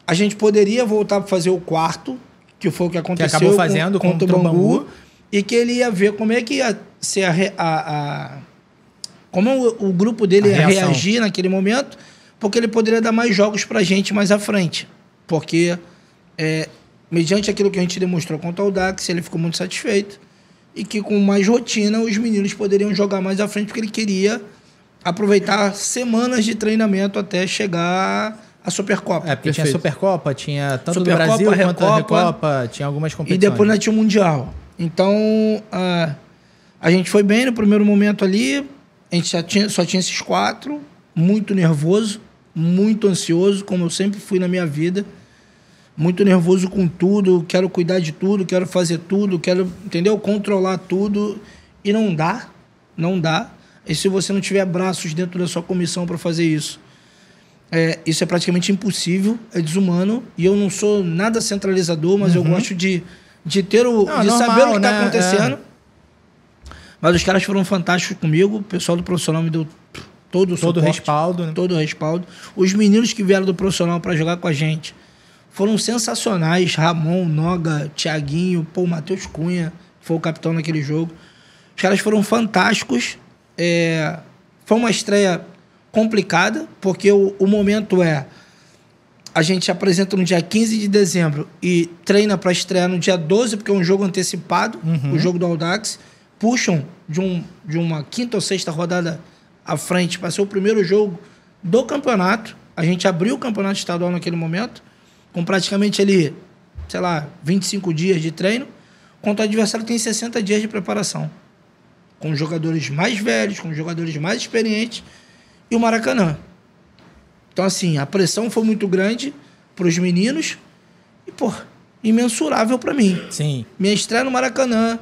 A gente poderia voltar para fazer o 4, que foi o que aconteceu. Que acabou fazendo contra o Bangu. E que ele ia ver como é que ia ser como o grupo dele ia reagir naquele momento, porque ele poderia dar mais jogos para a gente mais à frente. Porque... mediante aquilo que a gente demonstrou contra o Audax, ele ficou muito satisfeito e que com mais rotina os meninos poderiam jogar mais à frente, porque ele queria aproveitar semanas de treinamento até chegar à Supercopa. Porque tinha Supercopa, tinha tanto do Brasil quanto a Recopa, tinha algumas competições. E depois nós tinha o Mundial. Então, a gente foi bem no primeiro momento ali, a gente só tinha esses 4, muito nervoso, muito ansioso, como eu sempre fui na minha vida. Muito nervoso com tudo, quero cuidar de tudo, quero fazer tudo, quero, entendeu? Controlar tudo. E não dá. E se você não tiver braços dentro da sua comissão para fazer isso, isso é praticamente impossível, é desumano. E eu não sou nada centralizador, mas eu gosto de ter saber o que está acontecendo. Mas os caras foram fantásticos comigo, o pessoal do profissional me deu todo o suporte, respaldo, né? Todo o respaldo. Os meninos que vieram do profissional para jogar com a gente foram sensacionais. Ramon, Noga, Thiaguinho, Matheus Cunha, que foi o capitão naquele jogo. Os caras foram fantásticos. Foi uma estreia complicada, porque o momento a gente apresenta no dia 15 de dezembro e treina para estrear no dia 12, porque é um jogo antecipado, o jogo do Audax. Puxam de uma quinta ou sexta rodada à frente para ser o primeiro jogo do campeonato. A gente abriu o campeonato estadual naquele momento, com praticamente ali, 25 dias de treino, contra o adversário que tem 60 dias de preparação. Com jogadores mais velhos, com jogadores mais experientes, e o Maracanã. Então, assim, a pressão foi muito grande para os meninos e, pô, imensurável para mim. Sim. Minha estreia no Maracanã,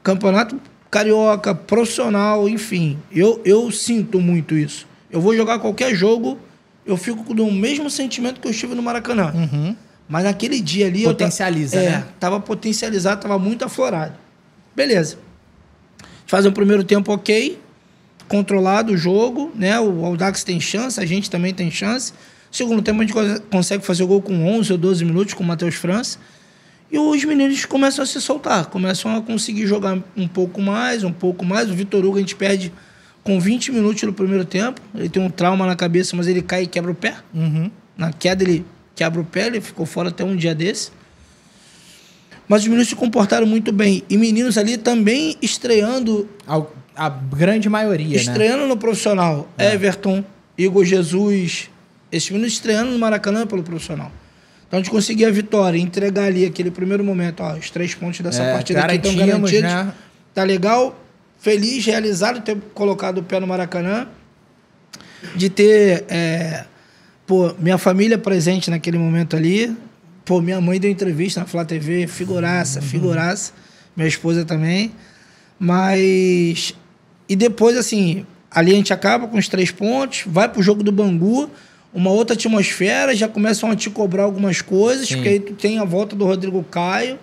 campeonato carioca, profissional, enfim. Eu sinto muito isso. Eu vou jogar qualquer jogo, eu fico com o mesmo sentimento que eu estive no Maracanã. Uhum. Mas naquele dia ali... Potencializa, né? Tava potencializado, tava muito aflorado. Beleza. Faz um primeiro tempo ok, controlado o jogo, né? O Audax tem chance, a gente também tem chance. Segundo tempo a gente consegue fazer o gol com 11 ou 12 minutos com o Matheus França. E os meninos começam a se soltar, começam a conseguir jogar um pouco mais. O Vitor Hugo a gente perde com 20 minutos no primeiro tempo. Ele tem um trauma na cabeça, mas ele cai e quebra o pé. Uhum. Na queda ele quebra o pé, ele ficou fora até um dia desse. Mas os meninos se comportaram muito bem. E meninos ali também estreando... A grande maioria, estreando no profissional. Everton, Igor Jesus. Esses meninos estreando no Maracanã pelo profissional. Então a gente conseguia a vitória, entregar ali aquele primeiro momento. Ó, os 3 pontos dessa partida aqui estão garantidos. Né? Tá legal, feliz, realizado de ter colocado o pé no Maracanã. De ter minha família presente naquele momento ali. Pô, minha mãe deu entrevista na Flá TV, figuraça. Minha esposa também. Mas... E depois, assim, ali a gente acaba com os 3 pontos, vai pro jogo do Bangu, uma outra atmosfera, já começam a te cobrar algumas coisas, porque aí tu tem a volta do Rodrigo Caio.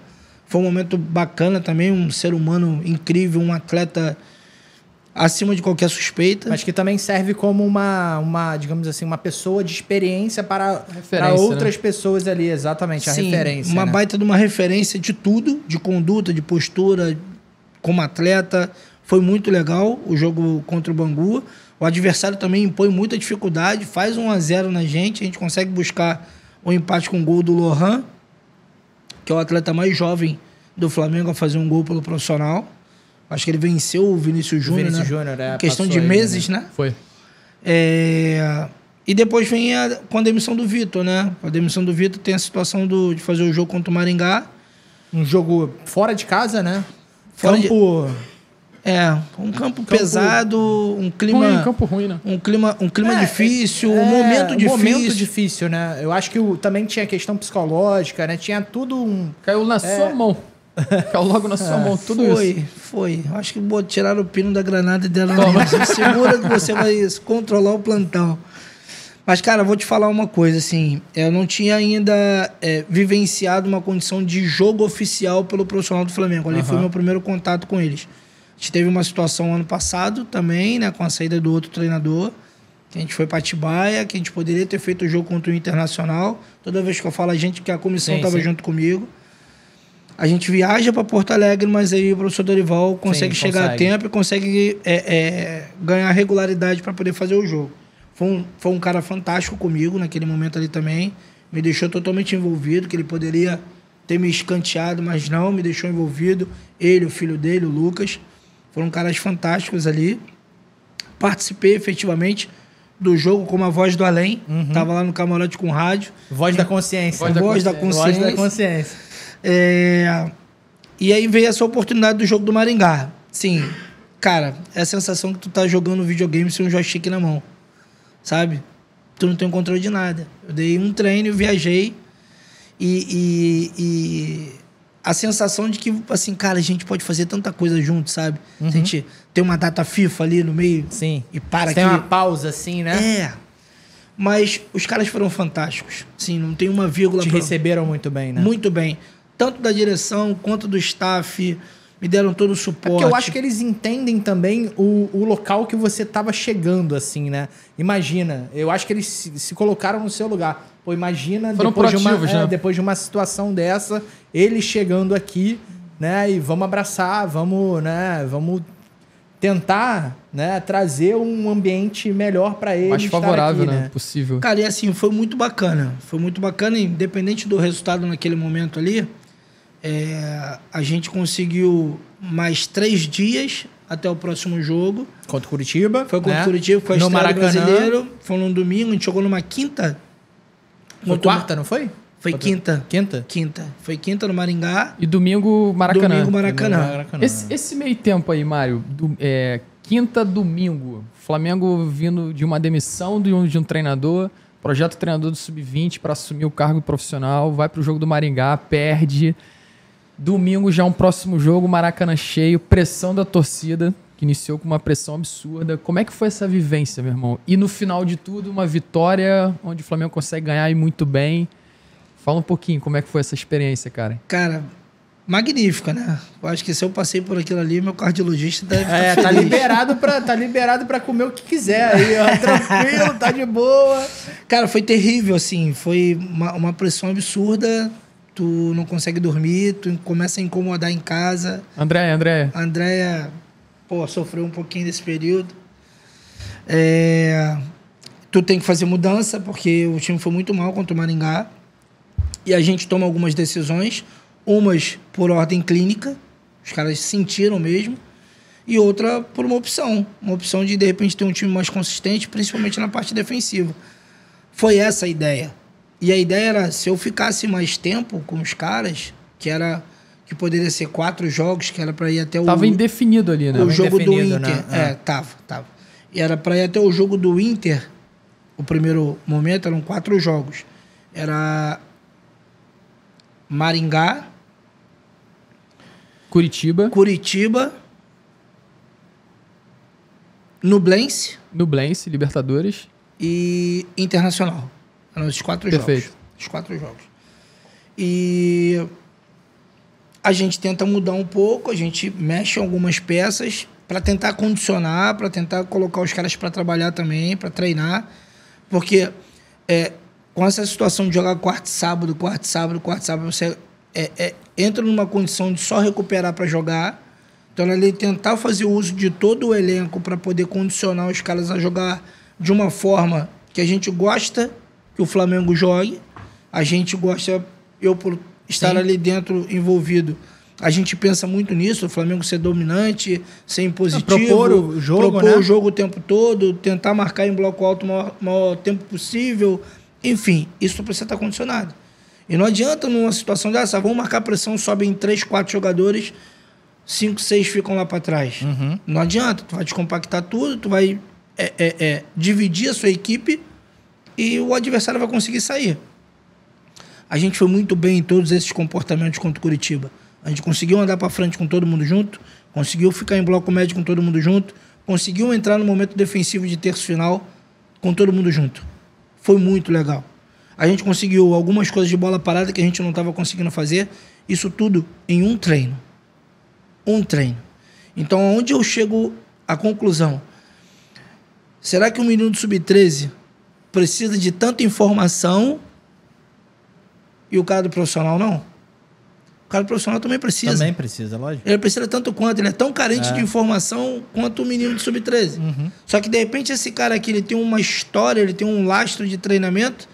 Foi um momento bacana também, um ser humano incrível, um atleta acima de qualquer suspeita. Mas que também serve como uma digamos assim, uma pessoa de experiência para outras pessoas ali, exatamente, Sim, a referência. Uma baita de uma referência de tudo, de conduta, de postura, como atleta. Foi muito legal o jogo contra o Bangu. O adversário também impõe muita dificuldade, faz 1-0 na gente, a gente consegue buscar o empate com o gol do Lohan, que é o atleta mais jovem do Flamengo a fazer um gol pelo profissional. Acho que ele venceu o Vinícius Júnior, né? Júnior, questão de meses, né? Foi. E depois vem com a demissão do Vitor, né? Com a demissão do Vitor tem a situação de fazer o jogo contra o Maringá. Um jogo fora de casa, né? Um campo pesado, um clima... Ruim, campo ruim, né? Um clima difícil, um momento difícil. Momento difícil, né? Eu acho que também tinha questão psicológica, né? Tinha tudo um... Caiu na sua mão. Caiu logo na sua mão, tudo isso. Foi. Eu acho que tiraram o pino da granada e deram mesmo. Segura que você vai controlar o plantão. Mas, cara, vou te falar uma coisa, assim. Eu não tinha ainda vivenciado uma condição de jogo oficial pelo profissional do Flamengo. Ali foi meu primeiro contato com eles. A gente teve uma situação ano passado também, né? Com a saída do outro treinador. Que a gente foi para Atibaia, que a gente poderia ter feito o jogo contra o Internacional. Toda vez que eu falo a gente, que a comissão estava junto comigo. A gente viaja para Porto Alegre, mas aí o professor Dorival consegue chegar a tempo e consegue ganhar regularidade para poder fazer o jogo. Foi um cara fantástico comigo naquele momento ali também. Me deixou totalmente envolvido, que ele poderia ter me escanteado, mas não, me deixou envolvido. Ele, o filho dele, o Lucas. Foram caras fantásticos ali. Participei efetivamente do jogo como a voz do além. Tava lá no camarote com rádio. Voz da consciência. Voz da consciência. E aí veio essa oportunidade do jogo do Maringá. Sim, cara, é a sensação que tu tá jogando videogame sem um joystick na mão. Sabe? Tu não tem controle de nada. Eu dei um treino, viajei e a sensação de que, assim, cara, a gente pode fazer tanta coisa junto, sabe? A gente tem uma data FIFA ali no meio. Sim. E para aqui. Tem uma pausa, assim, né? Mas os caras foram fantásticos. Sim, não tem uma vírgula. Te receberam muito bem, né? Muito bem. Tanto da direção quanto do staff. Me deram todo o suporte. Porque eu acho que eles entendem também o local que você estava chegando, assim, né? Imagina, eu acho que eles se colocaram no seu lugar. Pô, imagina depois de uma situação dessa, eles chegando aqui, né? E vamos abraçar, vamos tentar, né, trazer um ambiente melhor para eles. Mais favorável, aqui, né? Possível. Cara, e assim, foi muito bacana. Foi muito bacana, independente do resultado naquele momento ali. A gente conseguiu mais 3 dias até o próximo jogo. Contra o Curitiba. Foi contra o Curitiba, foi a no estreia do Maracanã. Brasileiro. Foi num domingo, a gente jogou numa quinta. Foi quarta, não foi? Foi quinta. Quinta? Foi quinta no Maringá. E domingo, Maracanã. Domingo, Maracanã. Esse meio tempo aí, Mário, quinta, domingo. Flamengo vindo de uma demissão de um treinador, projeto treinador do Sub-20 para assumir o cargo profissional, vai pro jogo do Maringá, perde. Domingo já um próximo jogo, Maracanã cheio, pressão da torcida, que iniciou com uma pressão absurda. Como é que foi essa vivência, meu irmão? E no final de tudo, uma vitória onde o Flamengo consegue ganhar e muito bem. Fala um pouquinho como é que foi essa experiência, cara. Cara, magnífica, né? Eu acho que se eu passei por aquilo ali, meu cardiologista deve estar Tá feliz. liberado pra comer o que quiser aí, ó. Tranquilo, tá de boa. Cara, foi terrível, assim. Foi uma pressão absurda. Tu não consegue dormir, tu começa a incomodar em casa. André. A Andréia, sofreu um pouquinho desse período. Tu tem que fazer mudança, porque o time foi muito mal contra o Maringá. E a gente toma algumas decisões, umas por ordem clínica, os caras sentiram mesmo, e outra por uma opção de repente, ter um time mais consistente, principalmente na parte defensiva. Foi essa a ideia. E a ideia era, se eu ficasse mais tempo com os caras, que poderia ser 4 jogos, que era para ir até o... Tava indefinido ali, né? O jogo do indefinido, Inter. né? Tava. E era para ir até o jogo do Inter, o primeiro momento, eram 4 jogos. Era Maringá, Curitiba, Nublense Libertadores e Internacional. Eram esses 4 jogos. Perfeito. Os 4 jogos. E a gente tenta mudar um pouco, a gente mexe em algumas peças para tentar condicionar, para tentar colocar os caras para trabalhar também, para treinar. Porque com essa situação de jogar quarto e sábado, você entra numa condição de só recuperar para jogar. Então, ele tentar fazer uso de todo o elenco para poder condicionar os caras a jogar de uma forma que a gente gosta que o Flamengo jogue. A gente gosta, eu por estar ali dentro envolvido, a gente pensa muito nisso, o Flamengo ser dominante, ser impositivo, Propor o jogo, propor né? o jogo o tempo todo, tentar marcar em bloco alto o maior tempo possível. Enfim, isso precisa estar condicionado. E não adianta numa situação dessa, vamos marcar pressão, sobem 3, 4 jogadores, 5, 6 ficam lá para trás. Uhum. Não adianta, tu vai descompactar tudo, tu vai dividir a sua equipe e o adversário vai conseguir sair. A gente foi muito bem em todos esses comportamentos contra o Curitiba. A gente conseguiu andar para frente com todo mundo junto, conseguiu ficar em bloco médio com todo mundo junto, conseguiu entrar no momento defensivo de terço final com todo mundo junto. Foi muito legal. A gente conseguiu algumas coisas de bola parada que a gente não estava conseguindo fazer, isso tudo em um treino. Então, onde eu chego à conclusão? Será que um menino do Sub-13 precisa de tanta informação e o cara do profissional não? O cara do profissional também precisa. Também precisa, lógico. Ele precisa tanto quanto, ele é tão carente de informação quanto o menino do Sub-13. Uhum. Só que, de repente, esse cara aqui, ele tem uma história, ele tem um lastro de treinamento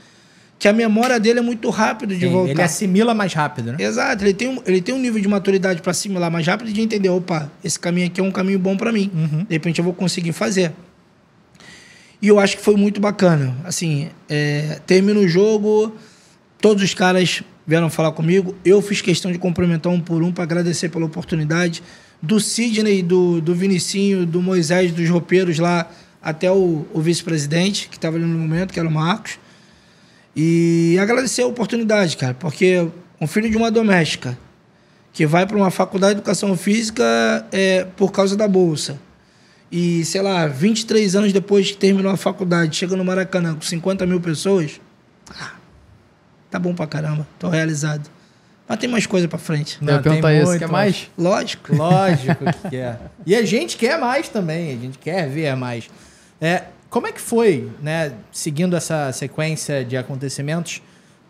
que a memória dele é muito rápido de voltar. Ele assimila mais rápido, né? Exato, ele tem um nível de maturidade para assimilar mais rápido e de entender, opa, esse caminho aqui é um caminho bom para mim. Uhum. De repente eu vou conseguir fazer. E eu acho que foi muito bacana. Assim, termina o jogo, todos os caras vieram falar comigo, eu fiz questão de cumprimentar um por um para agradecer pela oportunidade, do Sidney, do Vinicinho, do Moisés, dos roupeiros lá, até o vice-presidente, que estava ali no momento, que era o Marcos. E agradecer a oportunidade, cara, porque um filho de uma doméstica que vai para uma faculdade de educação física por causa da bolsa e, sei lá, 23 anos depois que terminou a faculdade, chega no Maracanã com 50 mil pessoas, tá bom pra caramba, tô realizado. Mas tem mais coisa pra frente. Eu ia perguntar isso, quer mais? Lógico. Lógico que quer. E a gente quer mais também, a gente quer ver mais. Como é que foi, né, seguindo essa sequência de acontecimentos?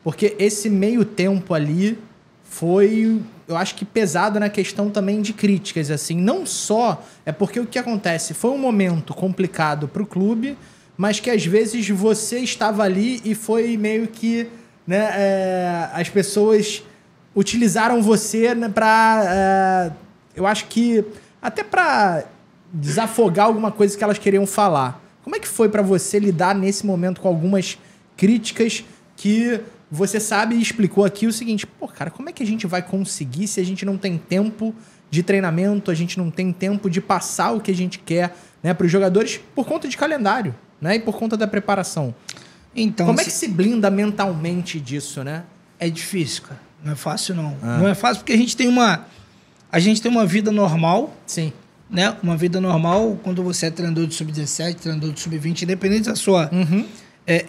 Porque esse meio tempo ali foi, eu acho que pesado na questão também de críticas, assim. Não só porque o que acontece foi um momento complicado para o clube, mas que às vezes você estava ali e foi meio que, né, as pessoas utilizaram você, né, para, eu acho que até para desafogar alguma coisa que elas queriam falar. Como é que foi para você lidar nesse momento com algumas críticas que você sabe e explicou aqui o seguinte, pô, cara, como é que a gente vai conseguir se a gente não tem tempo de treinamento, a gente não tem tempo de passar o que a gente quer, né, para os jogadores por conta de calendário, né, e por conta da preparação. Então, Como é que se blinda mentalmente disso, né? é difícil, cara. Não é fácil, não. Não é fácil porque a gente tem uma vida normal, Sim. né? Uma vida normal quando você é treinador de sub-17, treinador de sub-20, independente da sua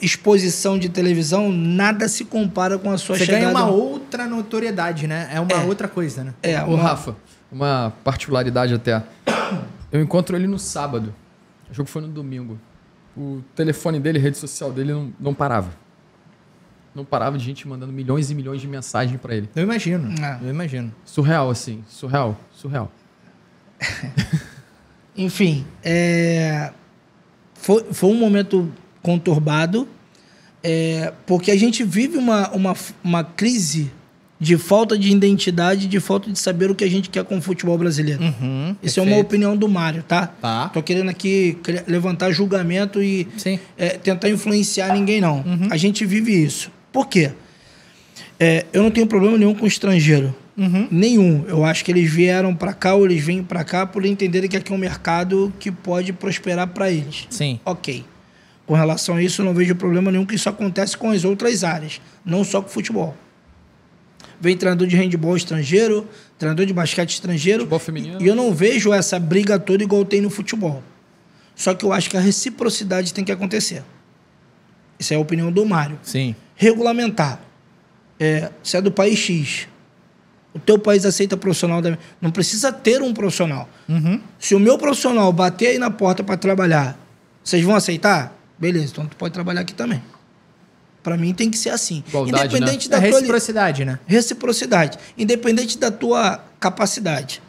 exposição de televisão, nada se compara com a sua Você chegada. ganha uma outra notoriedade, né? É uma outra coisa, né? Ô, Rafa, uma particularidade até. Eu encontro ele no sábado. O jogo foi no domingo. O telefone dele, a rede social dele não parava. Não parava de gente mandando milhões e milhões de mensagens pra ele. Eu imagino, É. eu imagino. Surreal, assim. Surreal. Enfim, foi um momento conturbado, porque a gente vive uma crise de falta de identidade, de falta de saber o que a gente quer com o futebol brasileiro. Isso é uma perfeito. opinião do Mário, tá? Tá. Tô querendo aqui levantar julgamento e Sim. tentar influenciar ninguém, não. A gente vive isso. Por quê? Eu não tenho problema nenhum com estrangeiro. Nenhum. Eu acho que eles vieram para cá ou eles vêm para cá por entenderem que aqui é um mercado que pode prosperar para eles. Sim. Ok. Com relação a isso, eu não vejo problema nenhum que isso acontece com as outras áreas, não só com o futebol. Vem treinador de handebol estrangeiro, treinador de basquete estrangeiro. Futebol feminino. E eu não vejo essa briga toda igual tem no futebol. Só que eu acho que a reciprocidade tem que acontecer. Essa é a opinião do Mário. Sim. Regulamentar. Se é do país X, o teu país aceita profissional. Não precisa ter um profissional. Se o meu profissional bater aí na porta para trabalhar, vocês vão aceitar? Beleza, então tu pode trabalhar aqui também. Para mim tem que ser assim. Igualdade, Independente É da tua reciprocidade, né? reciprocidade, independente da tua capacidade.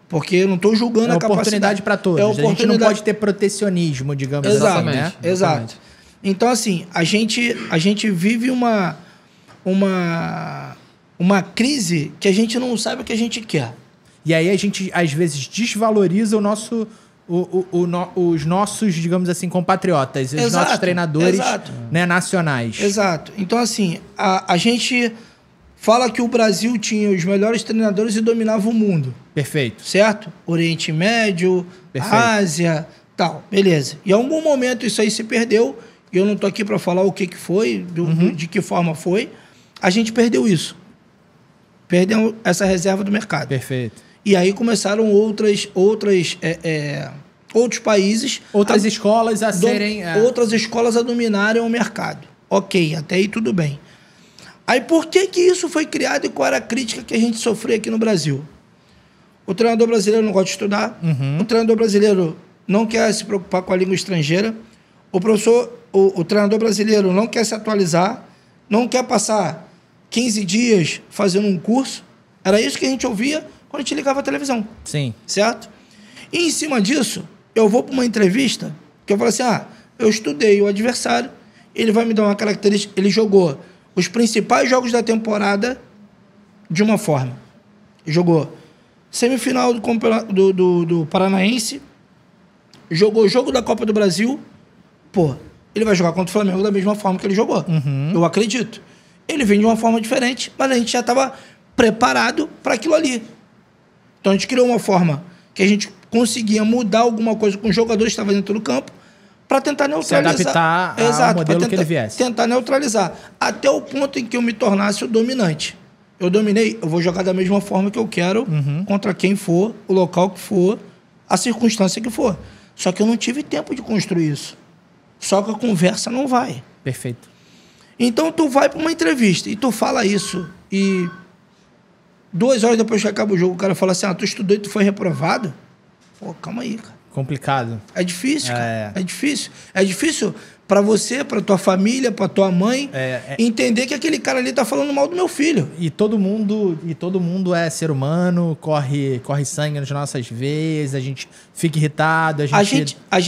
Porque eu não estou julgando É a capacidade. oportunidade para todos. É A gente não oportunidade. pode ter protecionismo, digamos Exato, assim, né? Exato. Então, assim, a gente vive uma crise que a gente não sabe o que a gente quer. E aí a gente, às vezes, desvaloriza os nossos, digamos assim, compatriotas, os Exato, nossos treinadores, exato. né, nacionais. Exato. Então, assim, a gente fala que o Brasil tinha os melhores treinadores e dominava o mundo, Perfeito. certo? Oriente Médio, Perfeito. Ásia, tal. Beleza. E em algum momento isso aí se perdeu, e eu não tô aqui para falar o que foi, de que forma foi. A gente perdeu isso. Perdeu essa reserva do mercado. Perfeito. E aí começaram outros países... Outras escolas a serem... Outras escolas a dominarem o mercado. Ok, até aí tudo bem. Aí por que isso foi criado e qual era a crítica que a gente sofreu aqui no Brasil? O treinador brasileiro não gosta de estudar. O treinador brasileiro não quer se preocupar com a língua estrangeira. O treinador brasileiro não quer se atualizar. Não quer passar 15 dias fazendo um curso. Era isso que a gente ouvia quando a gente ligava a televisão. Sim. Certo? E em cima disso, eu vou para uma entrevista que eu falo assim, eu estudei o adversário, ele vai me dar uma característica, ele jogou os principais jogos da temporada de uma forma. Jogou semifinal do Paranaense, jogou o jogo da Copa do Brasil, ele vai jogar contra o Flamengo da mesma forma que ele jogou. Eu acredito. Ele vem de uma forma diferente, mas a gente já estava preparado para aquilo ali. Então a gente criou uma forma que a gente conseguia mudar alguma coisa com os jogadores que estavam dentro do campo para tentar neutralizar. Se adaptar ao modelo que ele viesse. Tentar neutralizar. Até o ponto em que eu me tornasse o dominante. Eu dominei, eu vou jogar da mesma forma que eu quero, contra quem for, o local que for, a circunstância que for. Só que eu não tive tempo de construir isso. Só que a conversa não vai. Perfeito. Então tu vai para uma entrevista e tu fala isso e 2 horas depois que acaba o jogo, o cara fala assim, tu estudou e tu foi reprovado? Pô, calma aí, cara. Complicado. É difícil, cara. É difícil. É difícil para você, para tua família, para tua mãe, entender que aquele cara ali tá falando mal do meu filho. E todo mundo é ser humano, corre sangue nas nossas veias, a gente fica irritado, A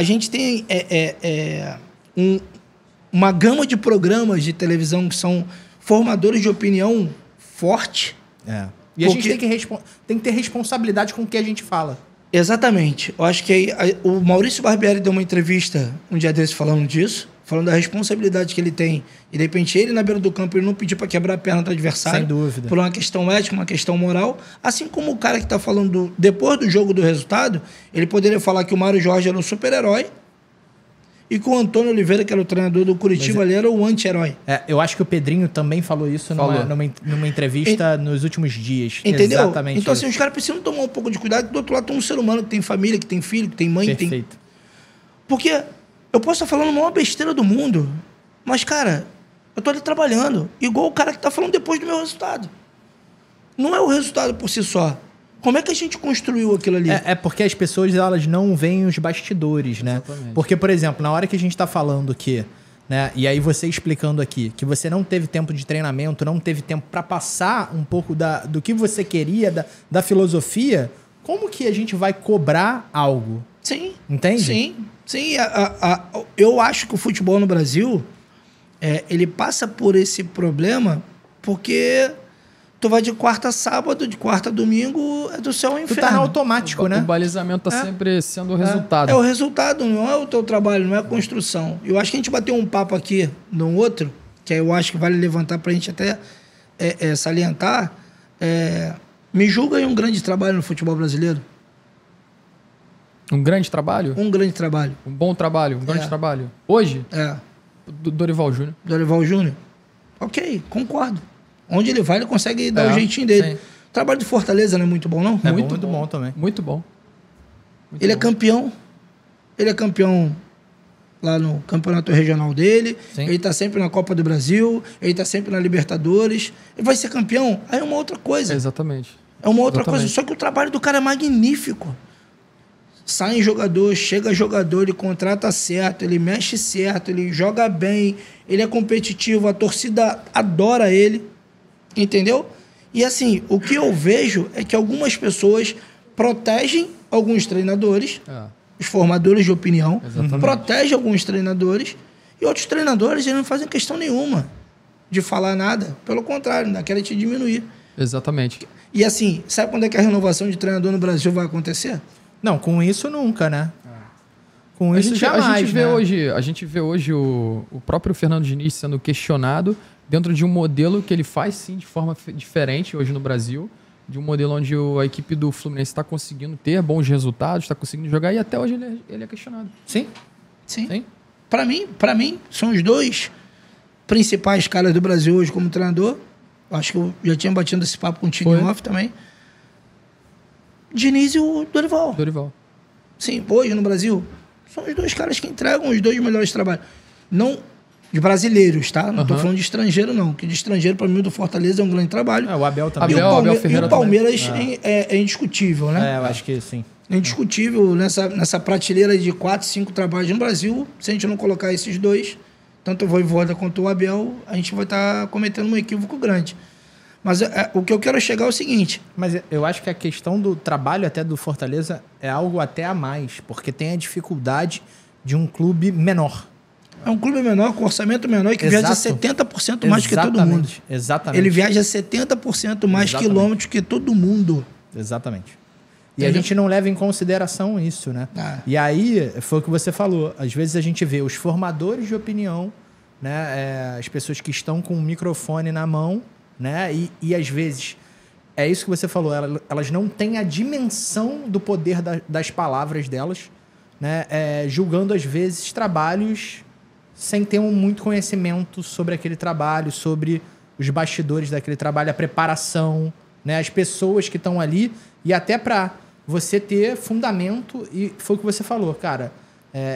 gente tem uma gama de programas de televisão que são formadores de opinião forte. E a gente tem que ter responsabilidade com o que a gente fala. Exatamente. Eu acho que o Maurício Barbieri deu uma entrevista um dia desses falando disso. falando da responsabilidade que ele tem. E de repente ele na beira do campo, ele não pedir para quebrar a perna do adversário. Sem dúvida. Por uma questão ética, uma questão moral. Assim como o cara que está falando depois do jogo do resultado, ele poderia falar que o Mário Jorge era um super-herói e que o Antônio Oliveira, que era o treinador do Curitiba, ali era o anti-herói. Eu acho que o Pedrinho também falou isso numa entrevista nos últimos dias. Entendeu? Exatamente. Então, isso. assim, os caras precisam tomar um pouco de cuidado, que do outro lado tem um ser humano que tem família, que tem filho, que tem mãe, Perfeito. Porque eu posso estar falando a maior besteira do mundo, mas, cara, eu tô ali trabalhando, igual o cara que tá falando depois do meu resultado. Não é o resultado por si só. Como é que a gente construiu aquilo ali? É porque as pessoas elas não veem os bastidores, né? Exatamente. Porque, por exemplo, na hora que a gente tá falando que, né? E aí você explicando aqui que você não teve tempo de treinamento, não teve tempo para passar um pouco do que você queria, da filosofia, como que a gente vai cobrar algo? Sim. Entende? Sim. Eu acho que o futebol no Brasil, ele passa por esse problema porque tu vai de quarta a sábado, de quarta a domingo, é do céu ao Tu inferno. tá no automático, O né? balizamento tá sempre sendo o resultado. É o resultado, não é o teu trabalho, não é a construção. Eu acho que a gente bateu um papo aqui no outro, que eu acho que vale levantar pra gente até salientar. Me julga aí um grande trabalho no futebol brasileiro. Um grande trabalho? Um grande trabalho. Um bom trabalho? Um grande trabalho? Hoje? Dorival Júnior. Dorival Júnior. Ok, concordo. Onde ele vai, ele consegue dar o jeitinho dele. Sim. O trabalho de Fortaleza não é muito bom, não? Muito bom também. Muito bom. Muito Ele é bom. campeão. Ele é campeão lá no campeonato regional dele. Sim. Ele tá sempre na Copa do Brasil. Ele tá sempre na Libertadores. Ele vai ser campeão. Aí é uma outra coisa. Exatamente. É uma outra Exatamente. coisa. Só que o trabalho do cara é magnífico. Sai jogador, chega jogador, ele contrata certo, ele mexe certo, ele joga bem, ele é competitivo, a torcida adora ele. Entendeu? E assim, o que eu vejo é que algumas pessoas protegem alguns treinadores, os formadores de opinião, protegem alguns treinadores, e outros treinadores eles não fazem questão nenhuma de falar nada. Pelo contrário, ainda querem te diminuir. Exatamente. E assim, sabe quando é que a renovação de treinador no Brasil vai acontecer? Não, com isso nunca, né? Com isso jamais, a gente né? vê hoje o próprio Fernando Diniz sendo questionado dentro de um modelo que ele faz sim de forma diferente hoje no Brasil, de um modelo onde a equipe do Fluminense está conseguindo ter bons resultados, está conseguindo jogar e até hoje ele é questionado. Sim. Sim. Para mim, são os dois principais caras do Brasil hoje como treinador. Acho que eu já tinha batido esse papo contigo em off também. Diniz e o Dorival. Sim, hoje no Brasil, são os dois caras que entregam os dois melhores trabalhos. Não de brasileiros, tá? Não tô falando de estrangeiro, não. Que de estrangeiro, para mim, o do Fortaleza é um grande trabalho. O Abel também. Abel Ferreira e o Palmeiras é indiscutível, né? Eu acho que sim. É indiscutível nessa prateleira de 4, 5 trabalhos no Brasil. Se a gente não colocar esses dois, tanto o Vojvoda quanto o Abel, a gente vai estar cometendo um equívoco grande. Mas o que eu quero chegar é o seguinte... Mas eu acho que a questão do trabalho até do Fortaleza é algo até a mais, porque tem a dificuldade de um clube menor. É um clube menor, com orçamento menor e que viaja 70% mais que todo mundo. Exatamente. Ele viaja 70% mais quilômetros que todo mundo. Exatamente. E a gente não leva em consideração isso, né? E aí, foi o que você falou, às vezes a gente vê os formadores de opinião, né? As pessoas que estão com o microfone na mão, né? E às vezes, é isso que você falou, elas não têm a dimensão do poder das palavras delas, né? Julgando, às vezes, trabalhos sem ter muito conhecimento sobre aquele trabalho, sobre os bastidores daquele trabalho, a preparação, né? As pessoas que estão ali, e até para você ter fundamento, e foi o que você falou, cara.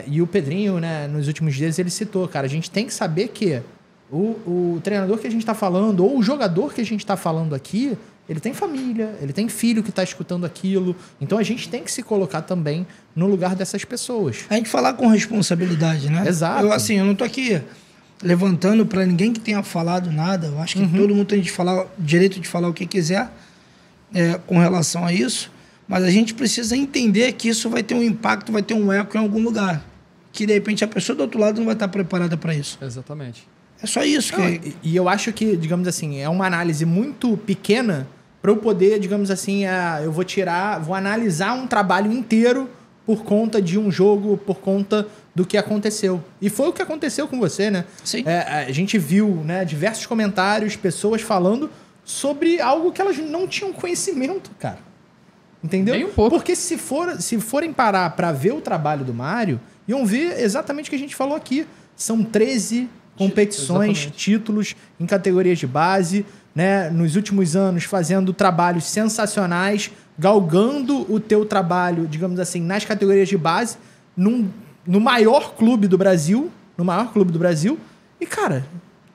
E o Pedrinho, né, nos últimos dias, ele citou, cara, a gente tem que saber que o treinador que a gente está falando, ou o jogador que a gente está falando aqui, ele tem família, ele tem filho que está escutando aquilo. Então a gente tem que se colocar também no lugar dessas pessoas. A gente falar com responsabilidade, né? Exato. Eu não tô aqui levantando para ninguém que tenha falado nada. Eu acho que todo mundo tem direito de falar o que quiser com relação a isso. Mas a gente precisa entender que isso vai ter um impacto, vai ter um eco em algum lugar. Que, de repente, a pessoa do outro lado não vai estar preparada para isso. Exatamente. É só isso. E eu acho que, digamos assim, é uma análise muito pequena para eu poder, digamos assim, eu vou analisar um trabalho inteiro por conta de um jogo, por conta do que aconteceu. E foi o que aconteceu com você, né? Sim. A gente viu, né, diversos comentários, pessoas falando sobre algo que elas não tinham conhecimento, cara. Entendeu? Nem um pouco. Porque se forem parar para ver o trabalho do Mário, iam ver exatamente o que a gente falou aqui. São 13 competições, Exatamente. títulos em categorias de base, né? Nos últimos anos fazendo trabalhos sensacionais, galgando o teu trabalho, digamos assim, nas categorias de base, no maior clube do Brasil, e, cara,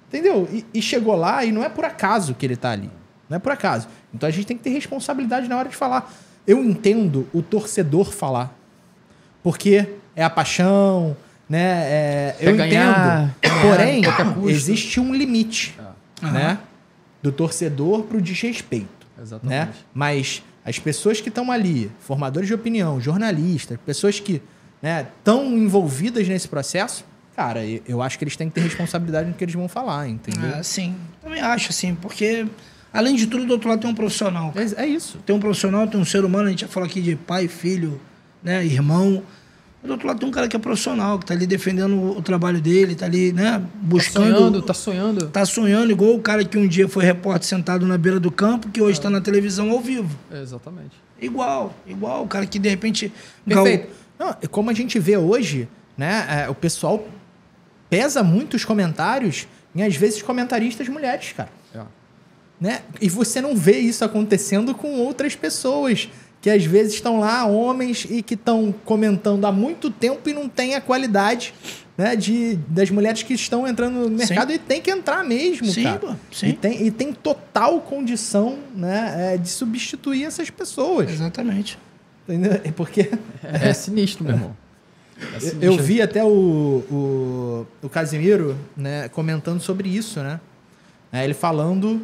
entendeu? E chegou lá e não é por acaso que ele tá ali. Não é por acaso. Então a gente tem que ter responsabilidade na hora de falar. Eu entendo o torcedor falar. Porque é a paixão, né? Eu ganhar, entendo. Porém, a qualquer custo. existe um limite, né? Do torcedor pro desrespeito. Exatamente. Né? Mas as pessoas que estão ali, formadores de opinião, jornalistas, pessoas que estão envolvidas nesse processo, cara, eu acho que eles têm que ter responsabilidade no que eles vão falar, entendeu? Sim, também acho, assim, porque, além de tudo, do outro lado tem um profissional. É isso. Tem um profissional, tem um ser humano, a gente já falou aqui de pai, filho, né, irmão. Do outro lado tem um cara que é profissional, que tá ali defendendo o trabalho dele, tá ali, né, buscando... Tá sonhando. Tá sonhando, igual o cara que um dia foi repórter sentado na beira do campo, que hoje tá na televisão ao vivo. Exatamente. Igual. O cara que, de repente... Perfeito. Não, como a gente vê hoje, né, o pessoal pesa muito os comentários em, às vezes, comentaristas mulheres, cara. Né? E você não vê isso acontecendo com outras pessoas que às vezes estão lá, homens, e que estão comentando há muito tempo e não tem a qualidade, né, das mulheres que estão entrando no mercado. Sim. E tem que entrar mesmo, sim, cara. Pô, sim. E tem total condição, né, de substituir essas pessoas. Exatamente. Entendeu? Porque... É sinistro, meu irmão. Eu vi até o Casimiro, né, comentando sobre isso, né? Ele falando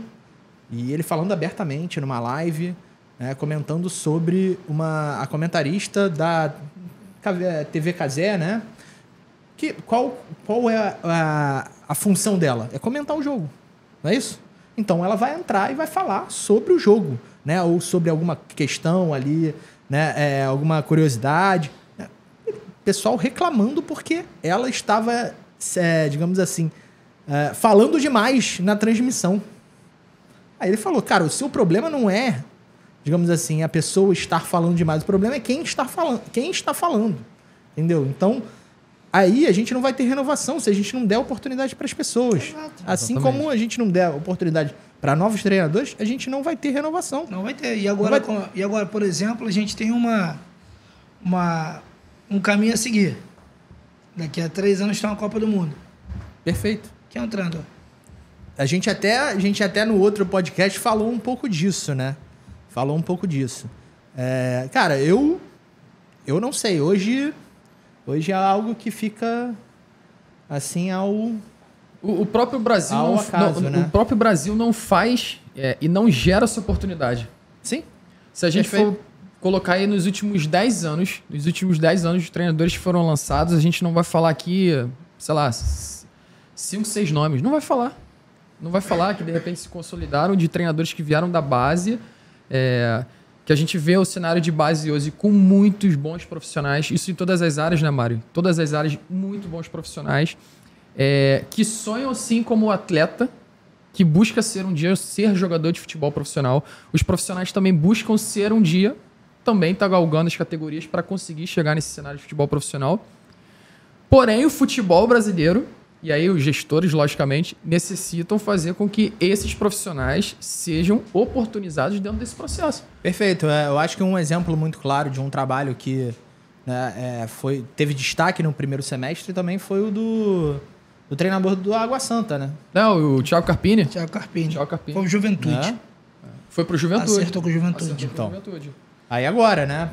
abertamente numa live, né, comentando sobre a comentarista da TV Cazé, né? Qual é a função dela? É comentar o jogo, não é isso? Então ela vai entrar e vai falar sobre o jogo, né? Ou sobre alguma questão ali, né? Alguma curiosidade. Pessoal reclamando porque ela estava, digamos assim, falando demais na transmissão. Aí ele falou, cara, o seu problema não é, digamos assim, a pessoa estar falando demais. O problema é quem está falando. Entendeu? Então, aí a gente não vai ter renovação se a gente não der oportunidade para as pessoas. Exato. Assim Exatamente. como a gente não der oportunidade para novos treinadores, a gente não vai ter renovação. Não vai ter. E agora, por exemplo, a gente tem um caminho a seguir. Daqui a 3 anos tem uma Copa do Mundo. Perfeito. Quem é o treinador? A gente até no outro podcast falou um pouco disso, né? Cara, eu não sei. Hoje é algo que fica assim ao... O próprio Brasil Ao acaso, né? O próprio Brasil não faz e não gera essa oportunidade. Sim. Se a gente Perfeito. for colocar aí nos últimos 10 anos, os treinadores que foram lançados, a gente não vai falar aqui, sei lá, 5, 6 nomes. Não vai falar. Não vai falar que de repente se consolidaram de treinadores que vieram da base, que a gente vê o cenário de base hoje com muitos bons profissionais, isso em todas as áreas, né, Mário? Todas as áreas, muito bons profissionais, que sonham sim como atleta, que busca ser um dia ser jogador de futebol profissional. Os profissionais também buscam ser um dia, também tá galgando as categorias para conseguir chegar nesse cenário de futebol profissional. Porém, o futebol brasileiro, e aí os gestores, logicamente, necessitam fazer com que esses profissionais sejam oportunizados dentro desse processo. Perfeito. Eu acho que um exemplo muito claro de um trabalho que, né, teve destaque no primeiro semestre também foi o do treinador do Água Santa, né? Não, o Thiago Carpini. Thiago Carpini. Thiago Carpini. Foi o Juventude. Foi pro Juventude. Acertou com o Juventude. Acertou Então. com o Juventude. Aí agora, né?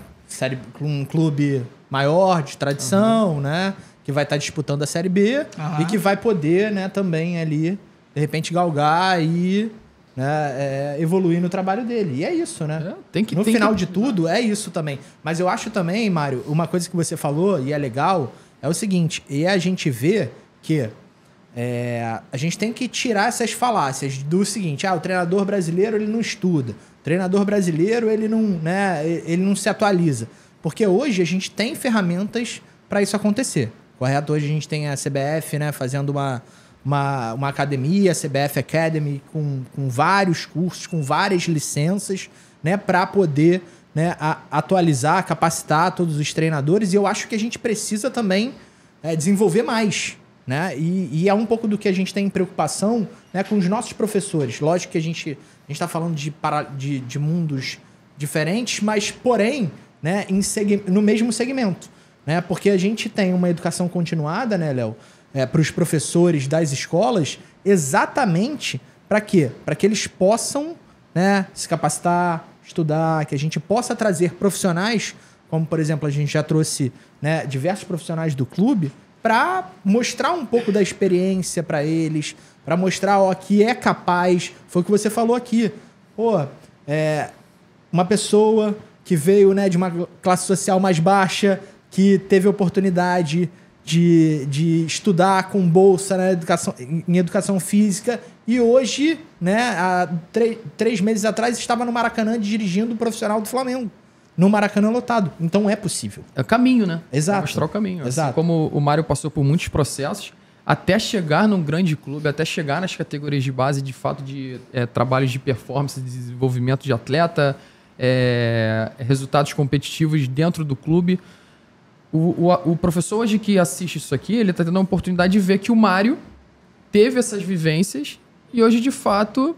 Um clube maior, de tradição, né? Que vai estar disputando a Série B e que vai poder, né, também ali, de repente, galgar e, né, evoluir no trabalho dele. E é isso, né? No final de tudo, é isso também. Mas eu acho também, Mário, uma coisa que você falou, e é legal, é o seguinte, a gente vê que a gente tem que tirar essas falácias do seguinte, o treinador brasileiro ele não estuda, o treinador brasileiro ele não se atualiza. Porque hoje a gente tem ferramentas para isso acontecer, correto? Hoje a gente tem a CBF, né, fazendo uma academia, a CBF Academy, com vários cursos, com várias licenças, né, para poder, né, atualizar, capacitar todos os treinadores. E eu acho que a gente precisa também desenvolver mais, né? E é um pouco do que a gente tem preocupação, né, com os nossos professores. Lógico que a gente está falando de mundos diferentes, mas, porém, né, no mesmo segmento, né? Porque a gente tem uma educação continuada, né, Léo, para os professores das escolas, exatamente para quê? Para que eles possam, né, se capacitar, estudar, que a gente possa trazer profissionais, como, por exemplo, a gente já trouxe, né, diversos profissionais do clube, para mostrar um pouco da experiência para eles, para mostrar que é capaz. Foi o que você falou aqui. Pô, uma pessoa que veio, né, de uma classe social mais baixa, que teve oportunidade de estudar com bolsa, né, em educação física, e hoje, né, há 3 meses atrás, estava no Maracanã dirigindo o profissional do Flamengo. No Maracanã lotado. Então é possível. É o caminho, né? Exato. É mostrar o caminho. Exato. Assim como o Mário passou por muitos processos, até chegar num grande clube, até chegar nas categorias de base, de fato, de trabalhos de performance, de desenvolvimento de atleta, resultados competitivos dentro do clube. O professor hoje que assiste isso aqui, ele está tendo a oportunidade de ver que o Mário teve essas vivências e hoje, de fato,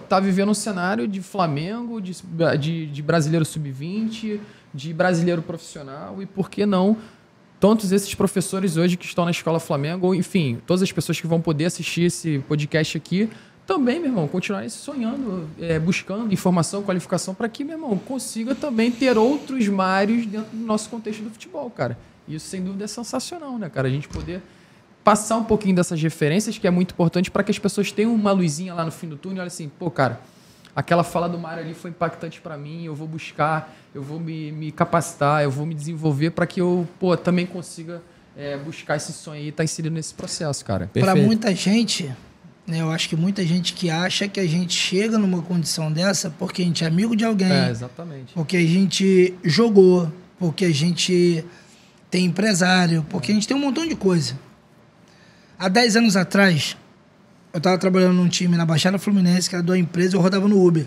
tá vivendo um cenário de Flamengo, de brasileiro sub-20, de brasileiro profissional, e por que não todos esses professores hoje que estão na Escola Flamengo, ou enfim, todas as pessoas que vão poder assistir esse podcast aqui, também, meu irmão, continuarem sonhando, buscando informação, qualificação, para que, meu irmão, consiga também ter outros Mários dentro do nosso contexto do futebol, cara. Isso, sem dúvida, é sensacional, né, cara? A gente poder passar um pouquinho dessas referências, que é muito importante para que as pessoas tenham uma luzinha lá no fim do túnel e olhem assim, pô, cara, aquela fala do Mário ali foi impactante para mim, eu vou buscar, eu vou me capacitar, eu vou me desenvolver para que eu, também consiga buscar esse sonho aí e estar inserido nesse processo, cara. Para muita gente, né, eu acho que muita gente que acha que a gente chega numa condição dessa porque a gente é amigo de alguém, exatamente. Porque a gente jogou, porque a gente tem empresário, porque a gente tem um montão de coisa. Há 10 anos atrás, eu estava trabalhando num time na Baixada Fluminense, que era de uma empresa, eu rodava no Uber.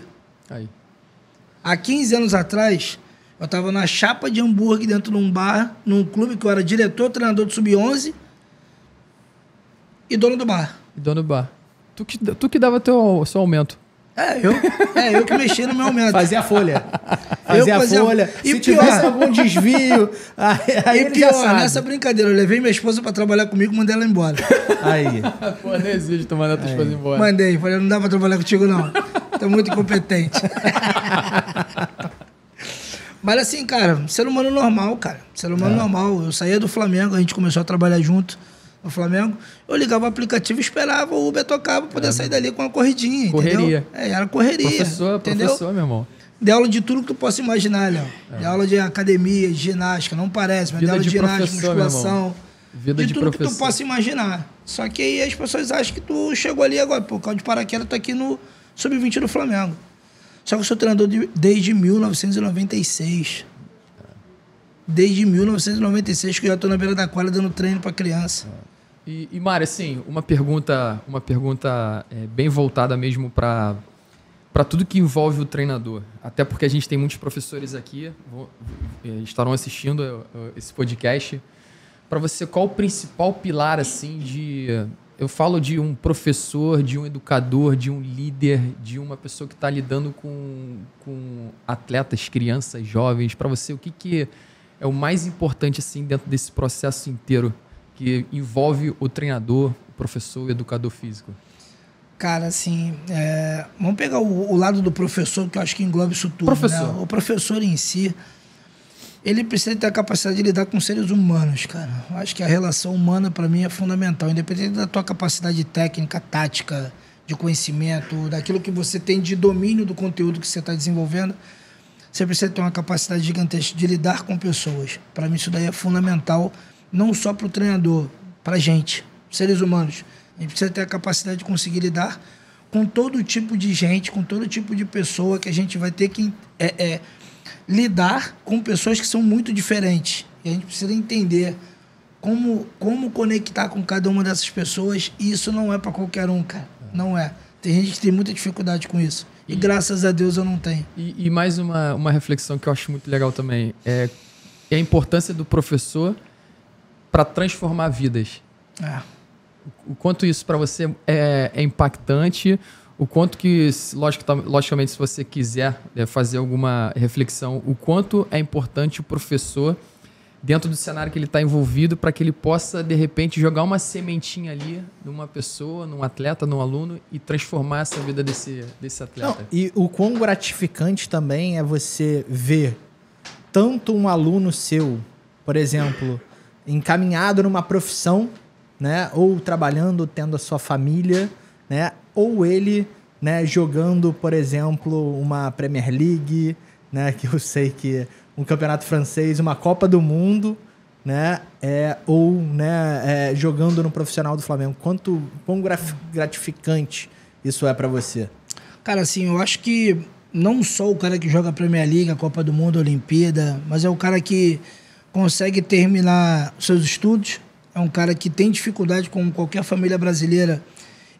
Aí. Há 15 anos atrás, eu estava na chapa de hambúrguer dentro de um bar, num clube que eu era diretor, treinador do Sub-11 e dono do bar. Dono do bar. Tu que dava seu aumento. Eu que mexia no meu aumento. Fazia a folha. Fazia a folha. E se pior, tivesse algum desvio... Aí e pior, nessa brincadeira, eu levei minha esposa pra trabalhar comigo e mandei ela embora. Aí. Pô, não existe tu mandar tua esposa embora. Mandei, falei, não dá pra trabalhar contigo não. Tô muito incompetente. Mas assim, cara, ser humano normal, cara. Ser humano normal. Eu saía do Flamengo, a gente começou a trabalhar junto no Flamengo. Eu ligava o aplicativo e esperava o Uber tocar pra poder sair dali com uma corridinha, correria. Entendeu? Era correria. Professor, meu irmão. Dei aula de tudo que tu possa imaginar, Léo. Dei aula de academia, de ginástica, não parece, mas dei aula de ginástica, musculação. Vida de tudo professor. que tu possa imaginar. Só que aí as pessoas acham que tu chegou ali agora. Por causa de paraquedas, tá aqui no Sub-20 do Flamengo. Só que eu sou treinador desde 1996. Desde 1996 que eu já tô na beira da quadra dando treino pra criança. E Mário, assim, uma pergunta bem voltada mesmo para tudo que envolve o treinador. Até porque a gente tem muitos professores aqui, estarão assistindo esse podcast. Para você, qual o principal pilar, assim, eu falo de um professor, de um educador, de um líder, de uma pessoa que está lidando com atletas, crianças, jovens. Para você, o que é o mais importante, assim, dentro desse processo inteiro que envolve o treinador, o professor, o educador físico? Cara, assim, vamos pegar o lado do professor, que eu acho que engloba isso tudo. Professor. Né? O professor em si, ele precisa ter a capacidade de lidar com seres humanos, cara. Eu acho que a relação humana, para mim, é fundamental. Independente da tua capacidade técnica, tática, de conhecimento, daquilo que você tem de domínio do conteúdo que você está desenvolvendo, você precisa ter uma capacidade gigantesca de lidar com pessoas. Para mim, isso daí é fundamental, não só para o treinador, para a gente, seres humanos. A gente precisa ter a capacidade de conseguir lidar com todo tipo de gente, com todo tipo de pessoa que a gente vai ter que lidar com pessoas que são muito diferentes. E a gente precisa entender como conectar com cada uma dessas pessoas. E isso não é para qualquer um, cara. Não é. Tem gente que tem muita dificuldade com isso. E graças a Deus eu não tenho. E mais uma reflexão que eu acho muito legal também é a importância do professor para transformar vidas. O quanto isso para você é impactante, o quanto que, logicamente, se você quiser fazer alguma reflexão, o quanto é importante o professor dentro do cenário que ele está envolvido para que ele possa, de repente, jogar uma sementinha ali numa pessoa, num atleta, num aluno e transformar essa vida desse atleta. Não, e o quão gratificante também é você ver tanto um aluno seu, por exemplo, encaminhado numa profissão, né, ou trabalhando, tendo a sua família, né, ou ele, né, jogando, por exemplo, uma Premier League, né, que eu sei que um campeonato francês, uma Copa do Mundo, né, ou, né, jogando no profissional do Flamengo. Quão gratificante isso é para você? Cara, assim, eu acho que não só o cara que joga a Premier League, a Copa do Mundo, a Olimpíada, mas é o cara que consegue terminar seus estudos, é um cara que tem dificuldade como qualquer família brasileira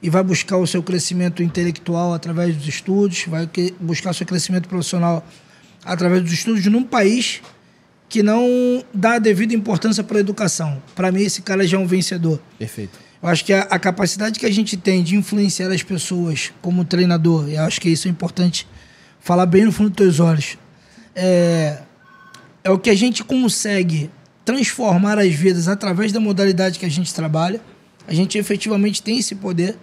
e vai buscar o seu crescimento intelectual através dos estudos, vai buscar o seu crescimento profissional através dos estudos num país que não dá a devida importância para a educação. Para mim, esse cara já é um vencedor. Perfeito. Eu acho que a capacidade que a gente tem de influenciar as pessoas como treinador, e eu acho que isso é importante falar bem no fundo dos teus olhos, é o que a gente consegue transformar as vidas através da modalidade que a gente trabalha. A gente efetivamente tem esse poder,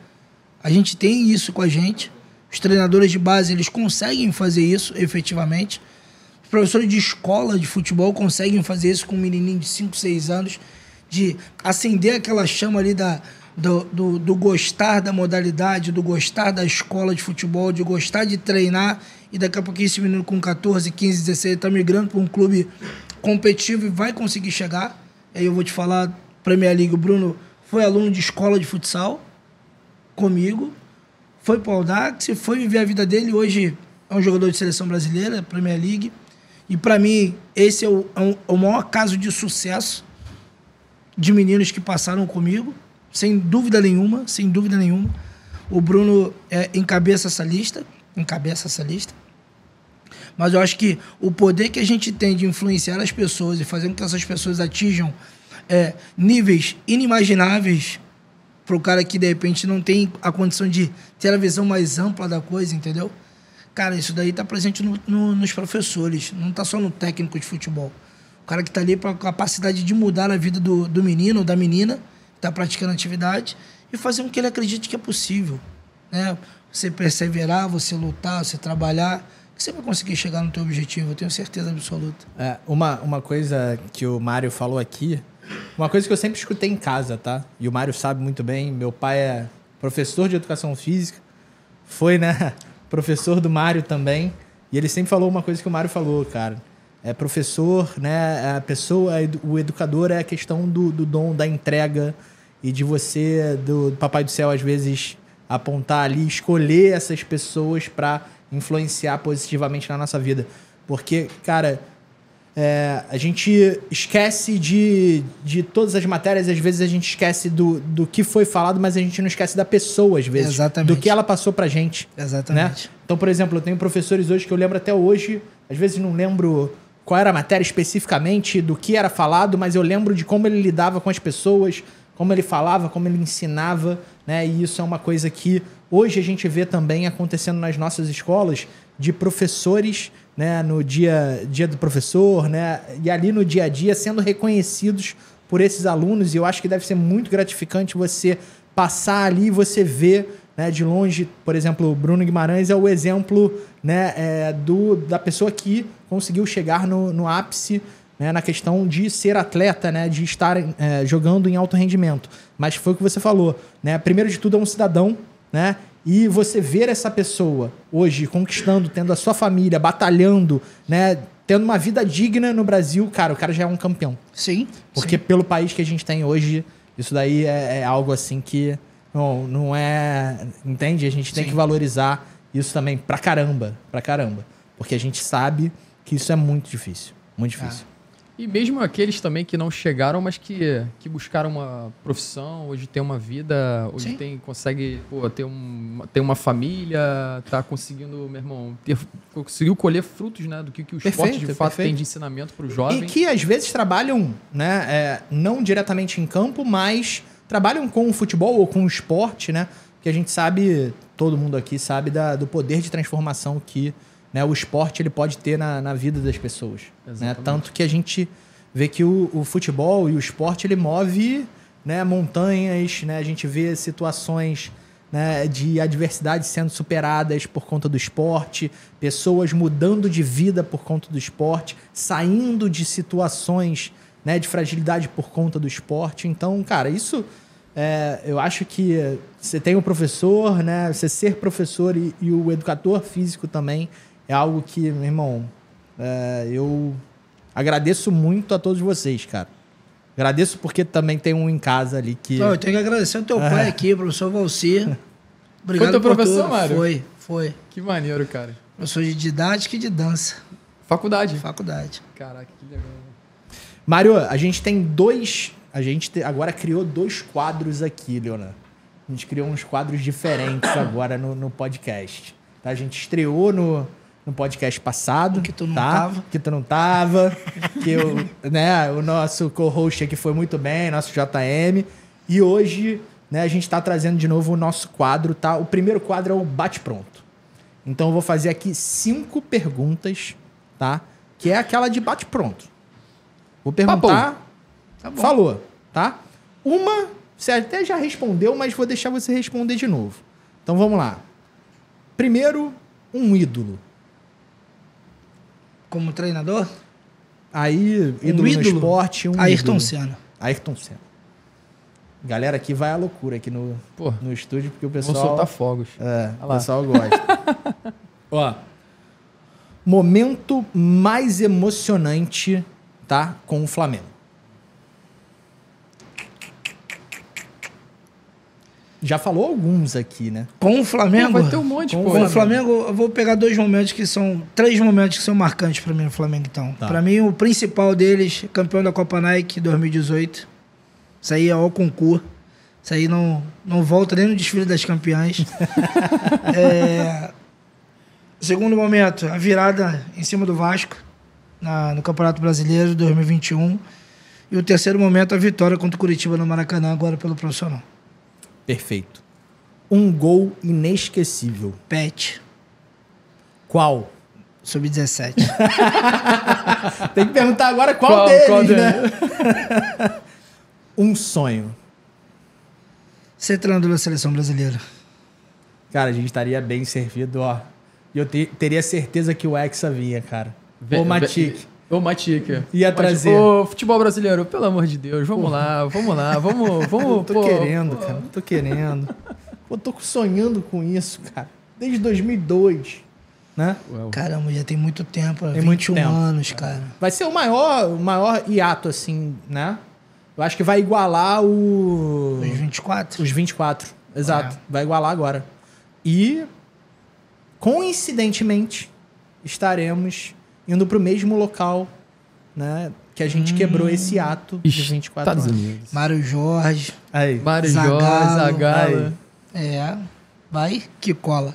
a gente tem isso com a gente. Os treinadores de base, eles conseguem fazer isso efetivamente. Os professores de escola de futebol conseguem fazer isso com um menininho de 5, 6 anos, de acender aquela chama ali do gostar da modalidade, do gostar da escola de futebol, de gostar de treinar, e daqui a pouquinho esse menino com 14, 15, 16 está migrando para um clube competitivo e vai conseguir chegar. Aí eu vou te falar, Premier League, o Bruno foi aluno de escola de futsal comigo, foi para o Audax, foi viver a vida dele, hoje é um jogador de seleção brasileira, Premier League, e para mim esse é o maior caso de sucesso de meninos que passaram comigo, sem dúvida nenhuma. O Bruno encabeça essa lista, mas eu acho que o poder que a gente tem de influenciar as pessoas e fazer com que essas pessoas atinjam níveis inimagináveis para o cara que, de repente, não tem a condição de ter a visão mais ampla da coisa, entendeu? Cara, isso daí está presente nos professores, não está só no técnico de futebol. O cara que está ali para a capacidade de mudar a vida do menino ou da menina que está praticando atividade e fazer com que ele acredite que é possível, né? Você perseverar, você lutar, você trabalhar, você vai conseguir chegar no teu objetivo, eu tenho certeza absoluta. Uma coisa que o Mário falou aqui, uma coisa que eu sempre escutei em casa, tá? E o Mário sabe muito bem, meu pai é professor de educação física, foi, né, professor do Mário também, e ele sempre falou uma coisa que o Mário falou, cara. Professor, né, a pessoa, o educador é a questão do dom, da entrega e de você, do Papai do Céu, às vezes, apontar ali, escolher essas pessoas para influenciar positivamente na nossa vida. Porque, cara, a gente esquece de todas as matérias, às vezes a gente esquece do que foi falado, mas a gente não esquece da pessoa, às vezes. Exatamente. Do que ela passou pra gente. Exatamente. Né? Então, por exemplo, eu tenho professores hoje que eu lembro até hoje, às vezes não lembro qual era a matéria especificamente, do que era falado, mas eu lembro de como ele lidava com as pessoas, como ele falava, como ele ensinava, né? E isso é uma coisa que hoje a gente vê também acontecendo nas nossas escolas, de professores, né, no dia do professor, né, e ali no dia a dia sendo reconhecidos por esses alunos. E eu acho que deve ser muito gratificante você passar ali e você ver, né, de longe. Por exemplo, o Bruno Guimarães é o exemplo, né, da pessoa que conseguiu chegar no ápice, né, na questão de ser atleta, né, de estar jogando em alto rendimento. Mas foi o que você falou, né? Primeiro de tudo é um cidadão, né? E você ver essa pessoa hoje conquistando, tendo a sua família, batalhando, né, tendo uma vida digna no Brasil, cara, o cara já é um campeão. Sim. Porque pelo país que a gente tem hoje, isso daí é algo assim que não é... Entende? A gente tem que valorizar isso também pra caramba. Porque a gente sabe que isso é muito difícil. Muito difícil. E mesmo aqueles também que não chegaram, mas que buscaram uma profissão, hoje tem uma vida, hoje consegue ter uma família, tá conseguindo, meu irmão, conseguiu colher frutos, né, do que o esporte de fato tem de ensinamento para o jovem. E que às vezes trabalham, né, não diretamente em campo, mas trabalham com o futebol ou com o esporte, né, que a gente sabe, todo mundo aqui sabe do poder de transformação que, né, o esporte ele pode ter na vida das pessoas. Né? Tanto que a gente vê que o futebol e o esporte ele move, né, montanhas, né? A gente vê situações, né, de adversidade sendo superadas por conta do esporte, pessoas mudando de vida por conta do esporte, saindo de situações, né, de fragilidade por conta do esporte. Então, cara, isso... eu acho que você tem um professor, né? Você ser professor e o educador físico também é algo que, meu irmão, eu agradeço muito a todos vocês, cara. Agradeço porque também tem um em casa ali que... Não, eu tenho que agradecer ao teu pai aqui, professor Valcir. Obrigado. Foi teu por professor, tudo. Mário? Foi. Que maneiro, cara. Professor de didática e de dança. Faculdade. Caraca, que legal. Mário, a gente tem dois... A gente agora criou 2 quadros aqui, Leonardo. A gente criou uns quadros diferentes agora no podcast. Tá? A gente estreou no podcast passado. Que tu não tava. Que tu não tava. Que o nosso co-host aqui foi muito bem, nosso JM. E hoje, né, a gente está trazendo de novo o nosso quadro, tá? O primeiro quadro é o bate-pronto. Então eu vou fazer aqui 5 perguntas, tá? Que é aquela de bate-pronto. Vou perguntar... Tá bom. Falou, tá? Uma, você até já respondeu, mas vou deixar você responder de novo. Então vamos lá. Primeiro, um ídolo. Como treinador? Aí, ídolo no esporte, Ayrton ídolo. Senna. Ayrton Senna. Galera aqui vai à loucura aqui no estúdio, porque o pessoal... Vou soltar fogos. O pessoal gosta. Ó, momento mais emocionante, tá? Com o Flamengo. Já falou alguns aqui, né? Com o Flamengo? Vai ter um monte, pô. Com o Flamengo, eu vou pegar 3 momentos que são marcantes pra mim no Flamengo, então. Tá. Pra mim, o principal deles, campeão da Copa Nike 2018. Isso aí é ao concurso. Isso aí não volta nem no desfile das campeãs. Segundo momento, a virada em cima do Vasco no Campeonato Brasileiro de 2021. E o terceiro momento, a vitória contra o Curitiba no Maracanã, agora pelo profissional. Perfeito. Um gol inesquecível. Pet. Qual? Sub-17. Tem que perguntar agora qual deles, né? Um sonho. Ser treinador da seleção brasileira. Cara, a gente estaria bem servido, ó. E eu teria certeza que o Hexa vinha, cara. Ô, Matic. Ô, Matic. Ia trazer. Ô, futebol brasileiro, pelo amor de Deus, vamos lá. Vamos. Tô querendo, cara. Tô querendo. Eu tô sonhando com isso, cara. Desde 2002, né? Caramba, já tem muito tempo. Tem 21 muito tempo. anos, cara. Vai ser o maior hiato, assim, né? Eu acho que vai igualar Os 24? Os 24, exato. Vai igualar agora. E, coincidentemente, estaremos indo para o mesmo local, né? Que a gente quebrou esse ato de 24 Estados anos. Unidos. Mário Jorge. Aí. Mário Jorge, Zagallo. Vai que cola.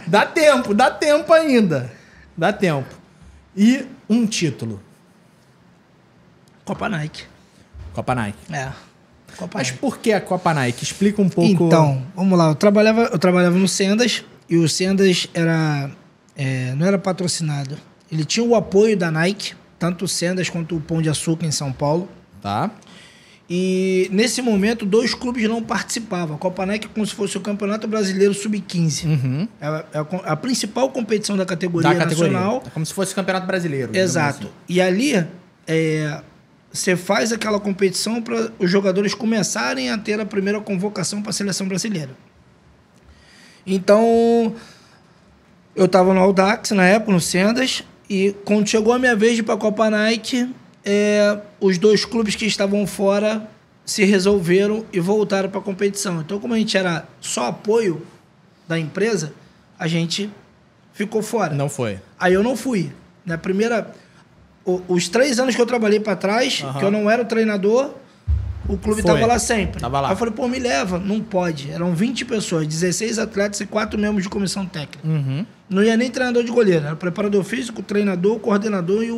Dá tempo ainda. Dá tempo. E um título. Copa Nike. Copa Nike. Copa Mas Nike. por que a Copa Nike? Explica um pouco. Então, vamos lá. Eu trabalhava no Sendas e o Sendas não era patrocinado. Ele tinha o apoio da Nike, tanto o Sendas quanto o Pão de Açúcar em São Paulo. Tá. E nesse momento, 2 clubes não participavam. A Copa Nike é como se fosse o Campeonato Brasileiro Sub-15. Uhum. É a principal competição da categoria nacional. É como se fosse o Campeonato Brasileiro. Exato. Assim. E ali, você faz aquela competição para os jogadores começarem a ter a primeira convocação para a seleção brasileira. Então, eu estava no Audax na época, no Sendas, e quando chegou a minha vez de ir para a Copa Nike, os 2 clubes que estavam fora se resolveram e voltaram para a competição. Então, como a gente era só apoio da empresa, a gente ficou fora. Não foi. Aí eu não fui. Na primeira... Os 3 anos que eu trabalhei pra trás, que eu não era o treinador, o clube Foi. tava lá sempre. Tava lá. Aí eu falei, pô, me leva. Não pode. Eram 20 pessoas, 16 atletas e 4 membros de comissão técnica. Uhum. Não ia nem treinador de goleiro. Era o preparador físico, o treinador, o coordenador e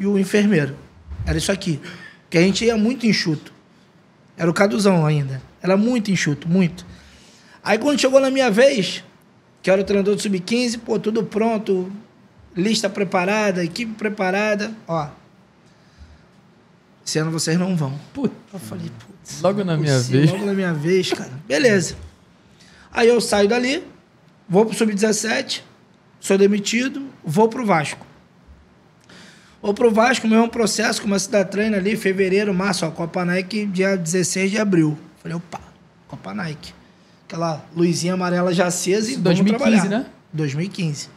o enfermeiro. Era isso aqui. Que a gente ia muito enxuto. Era o Caduzão ainda. Era muito enxuto, muito. Aí quando chegou na minha vez, que era o treinador do Sub-15, pô, tudo pronto, lista preparada, equipe preparada, ó. Esse ano vocês não vão. Puta, Eu falei, putz. logo na minha possível, vez. Logo na minha vez, cara. Beleza. Aí eu saio dali, vou pro Sub-17, sou demitido, vou pro Vasco. Vou pro Vasco, mesmo processo, começo a dar treino ali, fevereiro, março, ó, Copa Nike, dia 16 de abril. Falei, opa, Copa Nike. Aquela luzinha amarela já acesa e 2015, vamos trabalhar. né? 2015.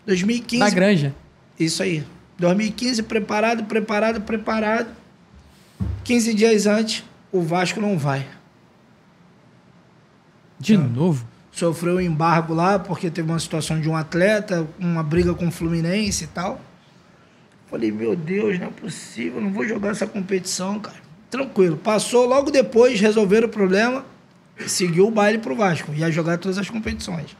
2015. Da Granja. Isso aí. 2015, preparado. 15 dias antes, o Vasco não vai. De novo? Sofreu um embargo lá, porque teve uma situação de um atleta, uma briga com o Fluminense e tal. Falei, meu Deus, não é possível, não vou jogar essa competição, cara. Tranquilo. Passou, logo depois, resolveram o problema, seguiu o baile pro Vasco. Ia jogar todas as competições.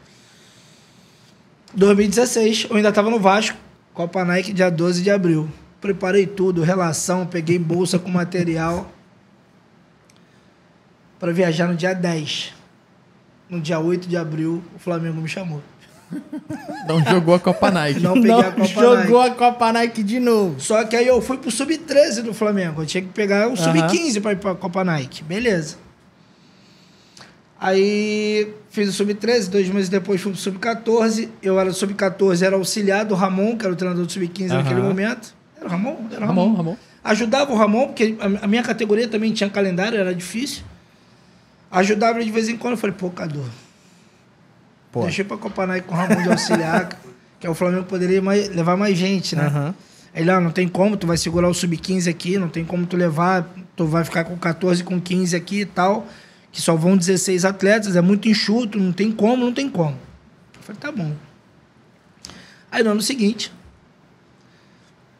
2016, eu ainda estava no Vasco, Copa Nike, dia 12 de abril. Preparei tudo, relação, peguei bolsa com material para viajar no dia 10. No dia 8 de abril, o Flamengo me chamou. Não jogou a Copa Nike. Não peguei a Copa jogou Nike. a Copa Nike de novo. Só que aí eu fui pro Sub-13 do Flamengo. Eu tinha que pegar o Sub-15 para ir pra Copa Nike. Beleza. Aí fiz o Sub-13, 2 meses depois fui pro Sub-14. Eu era do Sub-14, era auxiliar do Ramon, que era o treinador do Sub-15 naquele momento. Era o Ramon? Era o Ramon. Ajudava o Ramon, porque a minha categoria também tinha calendário, era difícil. Ajudava ele de vez em quando. Eu falei, pô, Cadu, deixei pra Copa Nike com o Ramon de auxiliar, que o Flamengo poderia levar mais gente, né? Uhum. Ele, não tem como, tu vai segurar o Sub-15 aqui, não tem como tu levar, tu vai ficar com 14, com 15 aqui e tal, que só vão 16 atletas, é muito enxuto, não tem como. Eu falei, tá bom. Aí no ano seguinte,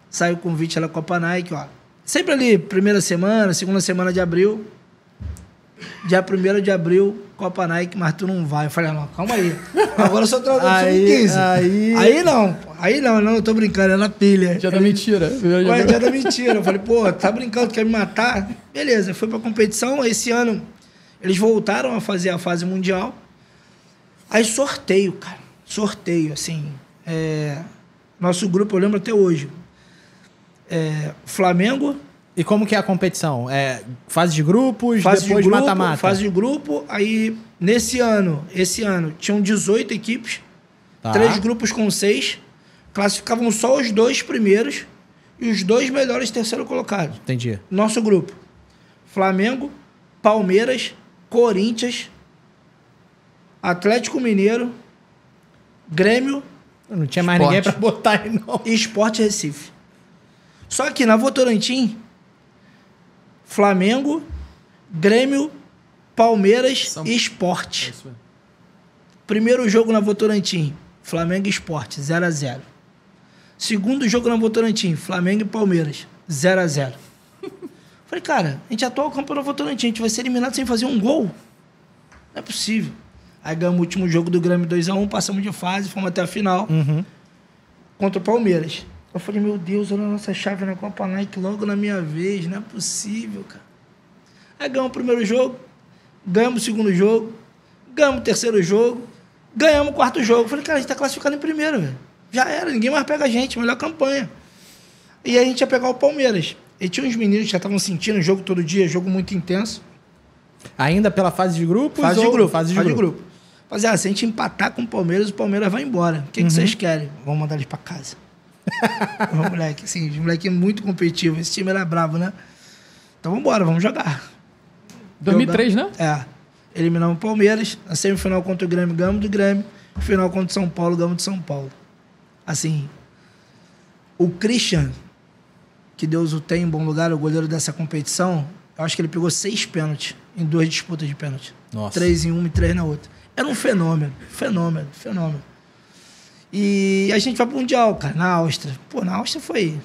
saiu o convite da Copa Nike, ó. Sempre ali, primeira semana, segunda semana de abril, dia 1º de abril, Copa Nike, mas tu não vai. Eu falei, não, calma aí. Agora eu sou treinador do Sub-15. Aí não, eu tô brincando, é na pilha. Dia da mentira. Dia da mentira. Eu falei, pô, tá brincando, quer me matar? Beleza, fui pra competição. Esse ano, eles voltaram a fazer a fase mundial. Aí sorteio, cara. Sorteio, assim. Nosso grupo, eu lembro até hoje. Flamengo. E como que é a competição? Fase de grupos, depois mata-mata? Fase de grupo. Aí, esse ano, tinham 18 equipes. Tá. 3 grupos com 6. Classificavam só os 2 primeiros e os 2 melhores terceiro colocados. Entendi. Nosso grupo. Flamengo, Palmeiras, Corinthians, Atlético Mineiro, Grêmio... Não tinha mais ninguém pra botar aí, não. E Sport Recife. Só que na Votorantim, Flamengo, Grêmio, Palmeiras e Sport. Primeiro jogo na Votorantim, Flamengo e Sport, 0x0. Segundo jogo na Votorantim, Flamengo e Palmeiras, 0x0. Falei, cara, a gente atual campeão na Votorantim, a gente vai ser eliminado sem fazer um gol? Não é possível. Aí ganhamos o último jogo do Grêmio 2x1, passamos de fase, fomos até a final contra o Palmeiras. Eu falei, meu Deus, olha a nossa chave na Copa Nike logo na minha vez, não é possível, cara. Aí ganhamos o primeiro jogo, ganhamos o segundo jogo, ganhamos o terceiro jogo, ganhamos o quarto jogo. Eu falei, cara, a gente tá classificado em primeiro, velho. Já era, ninguém mais pega a gente, melhor campanha. E aí a gente ia pegar o Palmeiras. E tinha uns meninos que já estavam sentindo o jogo todo dia, jogo muito intenso. Ainda pela fase de grupos? Fase de grupo. Fase de grupo. Se a gente empatar com o Palmeiras vai embora. O que vocês querem? Vamos mandar eles pra casa. Os moleques, assim, os moleques muito competitivos. Esse time era bravo, né? Então vamos embora, vamos jogar. 2003, né? Eliminamos o Palmeiras. Na semifinal contra o Grêmio, ganhamos do Grêmio. Final contra o São Paulo, ganhamos de São Paulo. Assim, o Christian, que Deus o tem em bom lugar, o goleiro dessa competição, eu acho que ele pegou 6 pênaltis em 2 disputas de pênalti. Nossa. 3 em uma e 3 na outra. Era um fenômeno. E a gente vai pro Mundial, cara, na Áustria. Pô, na Áustria foi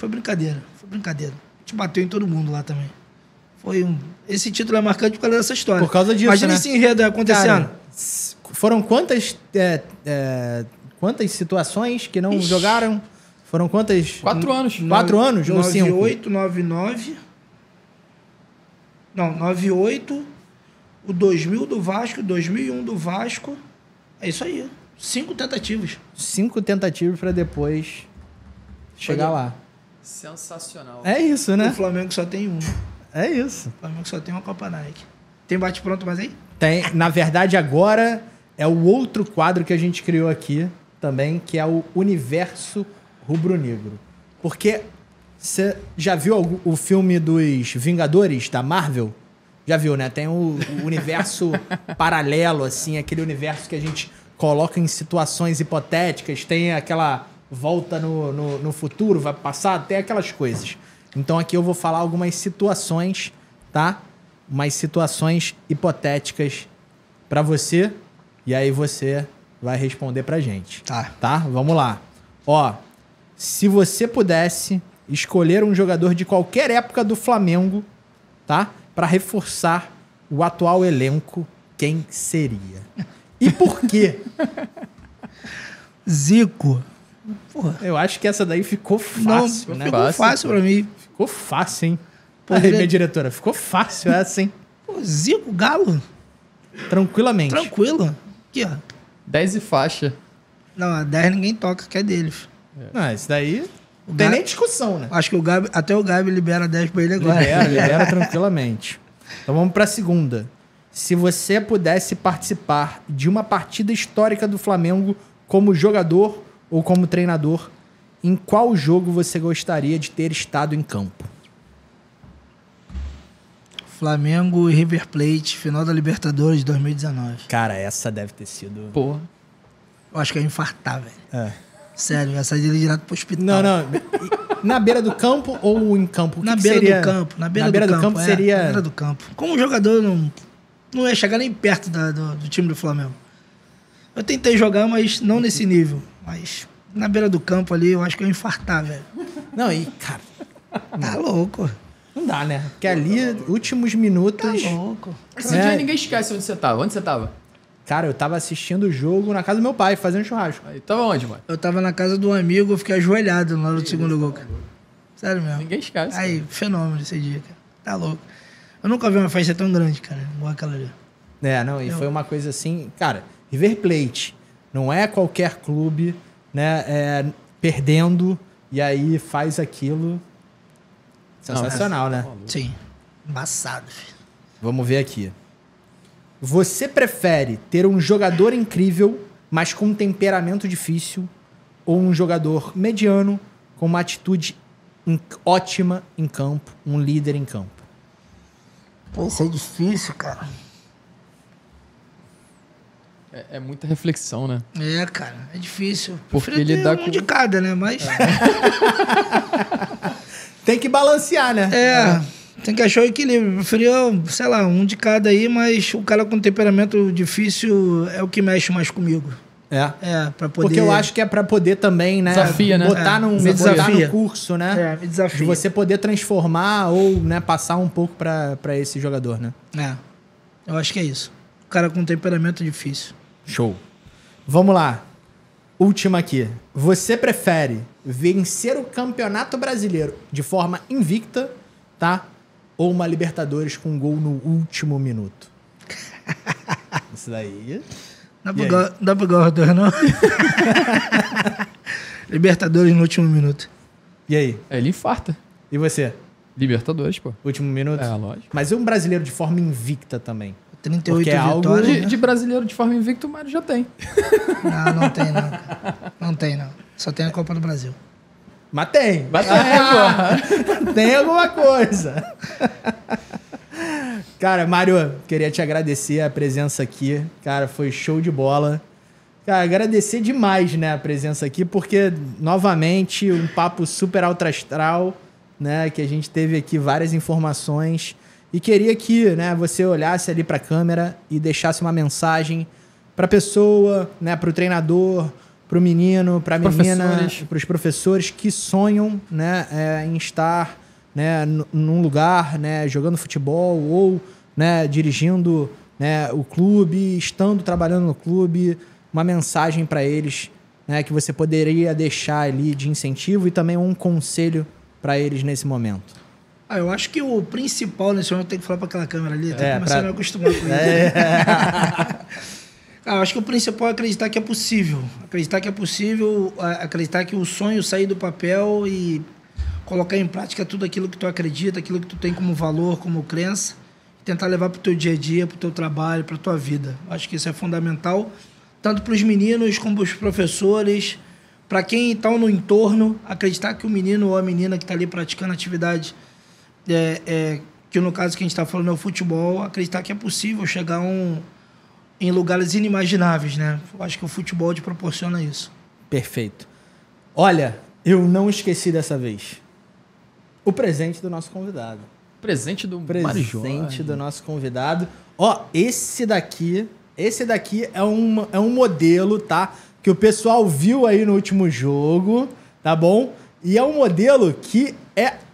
brincadeira. Foi brincadeira. A gente bateu em todo mundo lá também. Esse título é marcante por causa dessa história. Por causa disso, Imagina né? esse enredo acontecendo. Cara, foram quantas situações que não jogaram? Foram quantas? 4 anos. 4 anos ou 5? 98, 99. Não, 98. O 2000 do Vasco, 2001 do Vasco. É isso aí. 5 tentativas. 5 tentativas pra depois chegar lá. Sensacional. É isso, O né? Flamengo só tem um. É isso. O Flamengo só tem uma Copa Nike. Tem bate-pronto mais aí? Tem, na verdade, agora é o outro quadro que a gente criou aqui também, que é o Universo Rubro-Negro. Porque você já viu o filme dos Vingadores da Marvel? Já viu, né? Tem o universo paralelo, assim, aquele universo que a gente coloca em situações hipotéticas, tem aquela volta no futuro, vai passar, tem aquelas coisas. Então aqui eu vou falar algumas situações, tá? Umas situações hipotéticas pra você, e aí você vai responder pra gente. Tá? Vamos lá. Ó, se você pudesse escolher um jogador de qualquer época do Flamengo, tá? Pra reforçar o atual elenco, quem seria? E por quê? Zico. Porra. Eu acho que essa daí ficou fácil, Não, né? ficou fácil pra mim. Ficou fácil, hein? Pô, Aí, ele- minha diretora, ficou fácil essa, hein? Pô, Zico, Galo. Tranquilamente. Tranquilo. Aqui, ó. 10 e faixa. Não, a 10 ninguém toca, que é dele. Não, isso daí O não tem Gabi- nem discussão, né? Acho que até o Gabi libera 10 pra ele agora. Libera tranquilamente. Então vamos pra segunda. Se você pudesse participar de uma partida histórica do Flamengo como jogador ou como treinador, em qual jogo você gostaria de ter estado em campo? Flamengo e River Plate, final da Libertadores de 2019. Cara, essa deve ter sido... Porra. Eu acho que eu ia infartar, velho. É. Sério, eu ia sair dele direto pro hospital. Não, não. Na beira do campo ou em campo? O que Na que beira seria? do campo. Na beira, do campo é, seria... Na beira do campo. Como jogador, não ia chegar nem perto do time do Flamengo. Eu tentei jogar, mas não nesse nível. Mas na beira do campo ali, eu acho que eu ia infartar, velho. Não, e, cara, Tá louco. não dá, né? Porque ali, últimos Tá minutos... louco. Esse É. dia ninguém esquece onde você tava. Onde você tava? Cara, eu tava assistindo o jogo na casa do meu pai, fazendo churrasco. Aí, tava onde, mano? Eu tava na casa de um amigo, eu fiquei ajoelhado na hora do segundo gol, cara. Sério mesmo. Ninguém esquece. Aí, fenômeno esse dia, cara. Tá louco. Eu nunca vi uma festa tão grande, cara, igual aquela ali. É, não, e foi uma coisa assim... Cara, River Plate não é qualquer clube, né? Perdendo e aí faz aquilo. Sensacional, né? Sim. Embaçado, filho. Vamos ver aqui. Você prefere ter um jogador incrível, mas com um temperamento difícil, ou um jogador mediano, com uma atitude ótima em campo, um líder em campo? Pô, isso é difícil, cara. É muita reflexão, né? É, cara, é difícil. Porque Prefiro ter lidar um com- de cada, né? Mas. Tem que balancear, né? Tem que achar o equilíbrio. Eu preferia, sei lá, um de cada aí, mas o cara com temperamento difícil é o que mexe mais comigo. É. É, pra poder. Porque eu acho que é pra poder também, né? Desafia, né? Botar, É, num, me botar desafia. no curso, né? É, me desafia. De você poder transformar ou, né, passar um pouco pra esse jogador, né? É. Eu acho que é isso. O cara com temperamento difícil. Show. Vamos lá. Última aqui. Você prefere vencer o Campeonato Brasileiro de forma invicta, tá? Ou uma Libertadores com um gol no último minuto? Isso daí... Não E aí? dá pra ganhar os dois, não? Libertadores no último minuto. E aí? Ele infarta. E você? Libertadores, pô. Último minuto? É, lógico. Mas e um brasileiro de forma invicta também? 38 Porque é algo- vitórias. De, né? de brasileiro de forma invicta, o Mário já tem. Não tem não. Cara. Não tem não. Só tem a Copa do Brasil. Mas tem. Vai ter, Tem alguma coisa. Cara, Mário, queria te agradecer a presença aqui. Cara, foi show de bola. Cara, agradecer demais, né, a presença aqui, porque, novamente, um papo super alto astral, né, que a gente teve aqui várias informações. E queria que, né, você olhasse ali para a câmera e deixasse uma mensagem para a pessoa, né, para o treinador pro menino, pra menina, Professores. pros professores que sonham, né, em estar, né, num lugar, né, jogando futebol ou, né, dirigindo, né, o clube, estando trabalhando no clube, uma mensagem para eles, né, que você poderia deixar ali de incentivo e também um conselho para eles nesse momento. Eu acho que o principal nesse momento tem que falar para aquela câmera ali, tá começando pra- a me acostumar com isso. Eu acho que o principal é acreditar que é possível. Acreditar que é possível, acreditar que o sonho sair do papel e colocar em prática tudo aquilo que tu acredita, aquilo que tu tem como valor, como crença, e tentar levar pro teu dia a dia, pro teu trabalho, pra tua vida. Acho que isso é fundamental, tanto para os meninos como para os professores, para quem está no entorno, acreditar que o menino ou a menina que está ali praticando atividade, que no caso que a gente está falando é o futebol, acreditar que é possível chegar em lugares inimagináveis, né? Eu acho que o futebol te proporciona isso. Perfeito. Olha, eu não esqueci dessa vez. O presente do nosso convidado. Presente do Mário Presente Jorge. do nosso convidado. Ó, esse daqui é um modelo, tá? Que o pessoal viu aí no último jogo, tá bom? E é um modelo que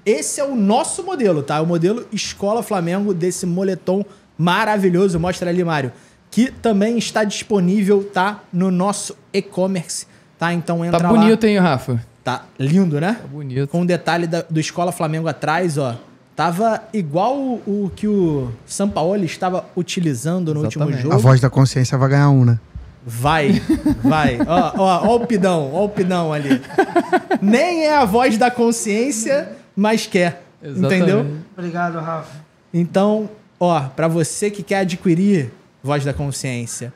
esse é o nosso modelo, tá? O modelo Escola Flamengo desse moletom maravilhoso. Mostra ali, Mário. Que também está disponível, tá? No nosso e-commerce, tá? Então entra Tá lá. bonito, hein, Rafa? Tá lindo, né? Tá bonito. Com o detalhe do Escola Flamengo atrás, ó. Tava igual o que o Sampaoli estava utilizando no último Exatamente. jogo. A voz da consciência vai ganhar um, né? Vai. Ó o pidão ali. Nem é a voz da consciência, mas quer. Exatamente. Entendeu? Obrigado, Rafa. Então, ó, pra você que quer adquirir voz da consciência,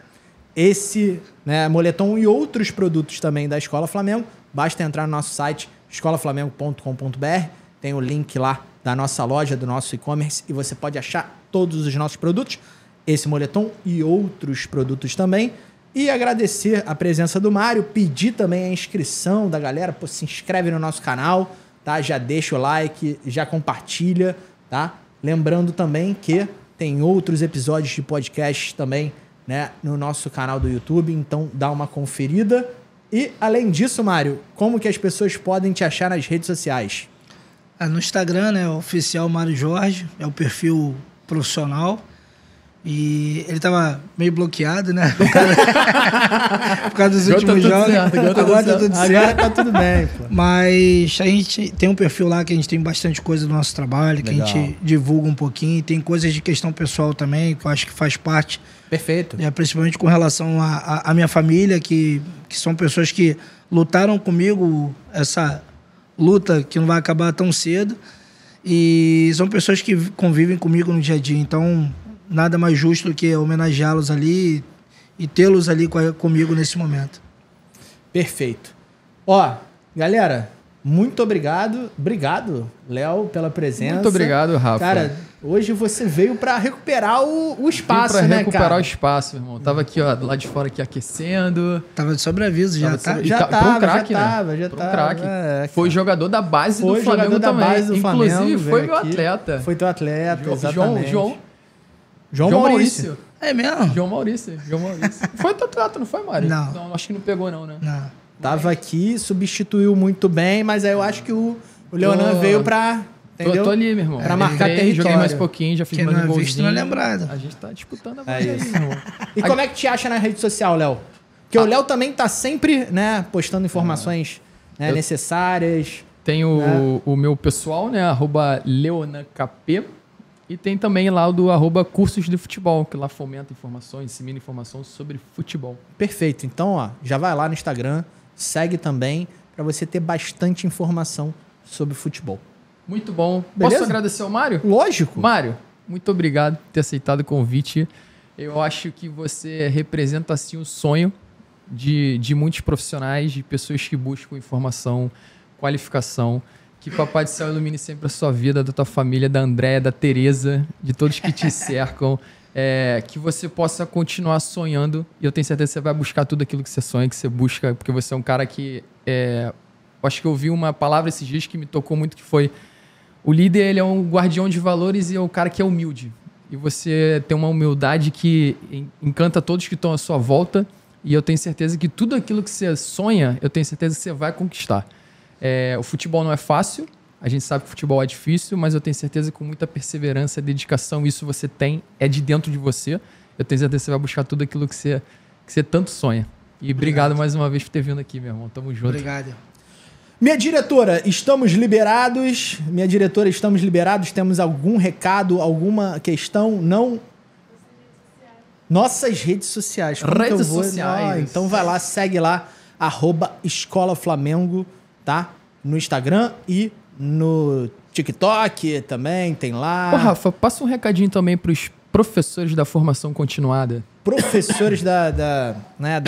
esse, né, moletom e outros produtos também da Escola Flamengo, basta entrar no nosso site escolaflamengo.com.br, tem o link lá da nossa loja, do nosso e-commerce, e você pode achar todos os nossos produtos, esse moletom e outros produtos também. E agradecer a presença do Mário, pedir também a inscrição da galera, pô, se inscreve no nosso canal, tá? Já deixa o like, já compartilha, tá? Lembrando também que tem outros episódios de podcast também, né, no nosso canal do YouTube, então dá uma conferida. E, além disso, Mário, como que as pessoas podem te achar nas redes sociais? No Instagram, né, o oficial Mário Jorge, é o perfil profissional. E ele tava meio bloqueado, né? Por causa dos últimos jogos. Agora tá tudo certo. Agora tá tudo bem, pô. Mas a gente tem um perfil lá que a gente tem bastante coisa do nosso trabalho, que Legal. a gente divulga um pouquinho. Tem coisas de questão pessoal também, que eu acho que faz parte, Perfeito. principalmente com relação à minha família, que são pessoas que lutaram comigo essa luta que não vai acabar tão cedo. E são pessoas que convivem comigo no dia a dia. Então, nada mais justo do que homenageá-los ali e tê-los ali comigo nesse momento. Perfeito. Ó, galera, muito obrigado. Obrigado, Léo, pela presença. Muito obrigado, Rafa. Cara, hoje você veio pra recuperar o espaço, Vim pra né, recuperar cara? o espaço, irmão. Tava aqui, ó, do lado de fora aqui aquecendo. Tava de sobreaviso já, Tava tá? sobre- Já Pra um tava, craque, já né? tava, já Pra um tava. craque. É, Foi jogador da base Foi do Flamengo jogador da também. base do Flamengo. Inclusive, foi veio meu aqui. atleta. Foi teu atleta, João exatamente. João João Maurício. É mesmo? João Maurício. Foi teu atleta, não foi, Mário? Não. Acho que não pegou, não, né? Não. Tava aqui, substituiu muito bem, mas aí eu acho que o Leonan Tô- veio pra... Entendeu? Tô ali, meu irmão. Pra marcar Entrei, território. Joguei mais um pouquinho, já fiz Quem mais não um é visto golzinho. não é lembrado. A gente tá disputando a É vaga aí, isso. meu irmão. E como é que te acha na rede social, Léo? Porque o Léo também tá sempre, né, postando informações né, necessárias. Tem o meu pessoal, né? @leonankp. E tem também lá o do @cursos de futebol, que lá fomenta informações, dissemina informações sobre futebol. Perfeito. Então, ó, já vai lá no Instagram, segue também, pra você ter bastante informação sobre futebol. Muito bom. Beleza? Posso agradecer ao Mário? Lógico. Mário, muito obrigado por ter aceitado o convite. Eu acho que você representa, assim, o sonho de muitos profissionais, de pessoas que buscam informação, qualificação. Que Papai do Céu ilumine sempre a sua vida, da tua família, da Andréia, da Tereza, de todos que te cercam. Que você possa continuar sonhando. E eu tenho certeza que você vai buscar tudo aquilo que você sonha, que você busca, porque você é um cara que... eu acho que eu ouvi uma palavra esses dias que me tocou muito, que foi... O líder, ele é um guardião de valores e é o cara que é humilde. E você tem uma humildade que encanta todos que estão à sua volta E eu tenho certeza que tudo aquilo que você sonha, eu tenho certeza que você vai conquistar. O futebol não é fácil, a gente sabe que o futebol é difícil, mas eu tenho certeza que com muita perseverança, dedicação, isso você tem, é de dentro de você. Eu tenho certeza que você vai buscar tudo aquilo que você tanto sonha. E obrigado mais uma vez por ter vindo aqui, meu irmão. Tamo junto. Obrigado. Minha diretora, estamos liberados. Temos algum recado, alguma questão? Não? Nossas redes sociais. Como que eu Redes vou? sociais. Então vai lá, segue lá, @Escola Flamengo, tá? No Instagram e no TikTok também, tem lá. Ô, Rafa, passa um recadinho também pros professores da formação continuada. Professores da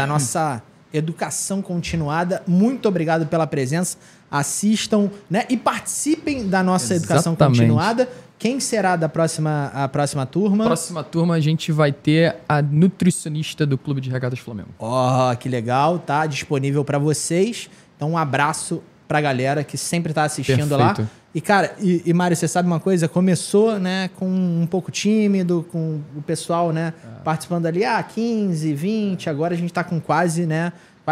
nossa educação continuada, muito obrigado pela presença. Assistam, né? E participem da nossa educação Exatamente. continuada. Quem será a próxima turma? Próxima turma, a gente vai ter a nutricionista do Clube de Regatas Flamengo. Ó, que legal, tá disponível para vocês. Então, um abraço pra galera que sempre tá assistindo lá. Perfeito. E, cara, Mário, você sabe uma coisa? Começou, né, com um pouco tímido, com o pessoal, né, participando ali, 15, 20, agora a gente tá com quase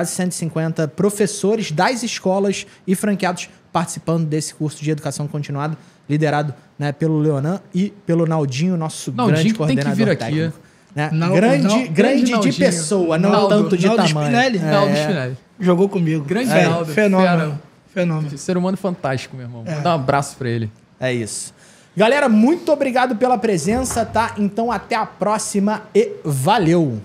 150 professores das escolas e franqueados participando desse curso de educação continuada, liderado, né, pelo Leonan e pelo Naldinho, nosso grande Naldinho que tem coordenador que vir aqui. técnico. Né? Grande Grande de Naldinho. pessoa, não Naldo, tanto de Naldo tamanho. Spinelli. Naldo Spinelli. Jogou comigo. Grande Fé- Naldo, Fenômeno. Fenômeno. Ser humano fantástico, meu irmão. Vou dar um abraço pra ele. É isso. Galera, muito obrigado pela presença, tá? Então até a próxima e valeu!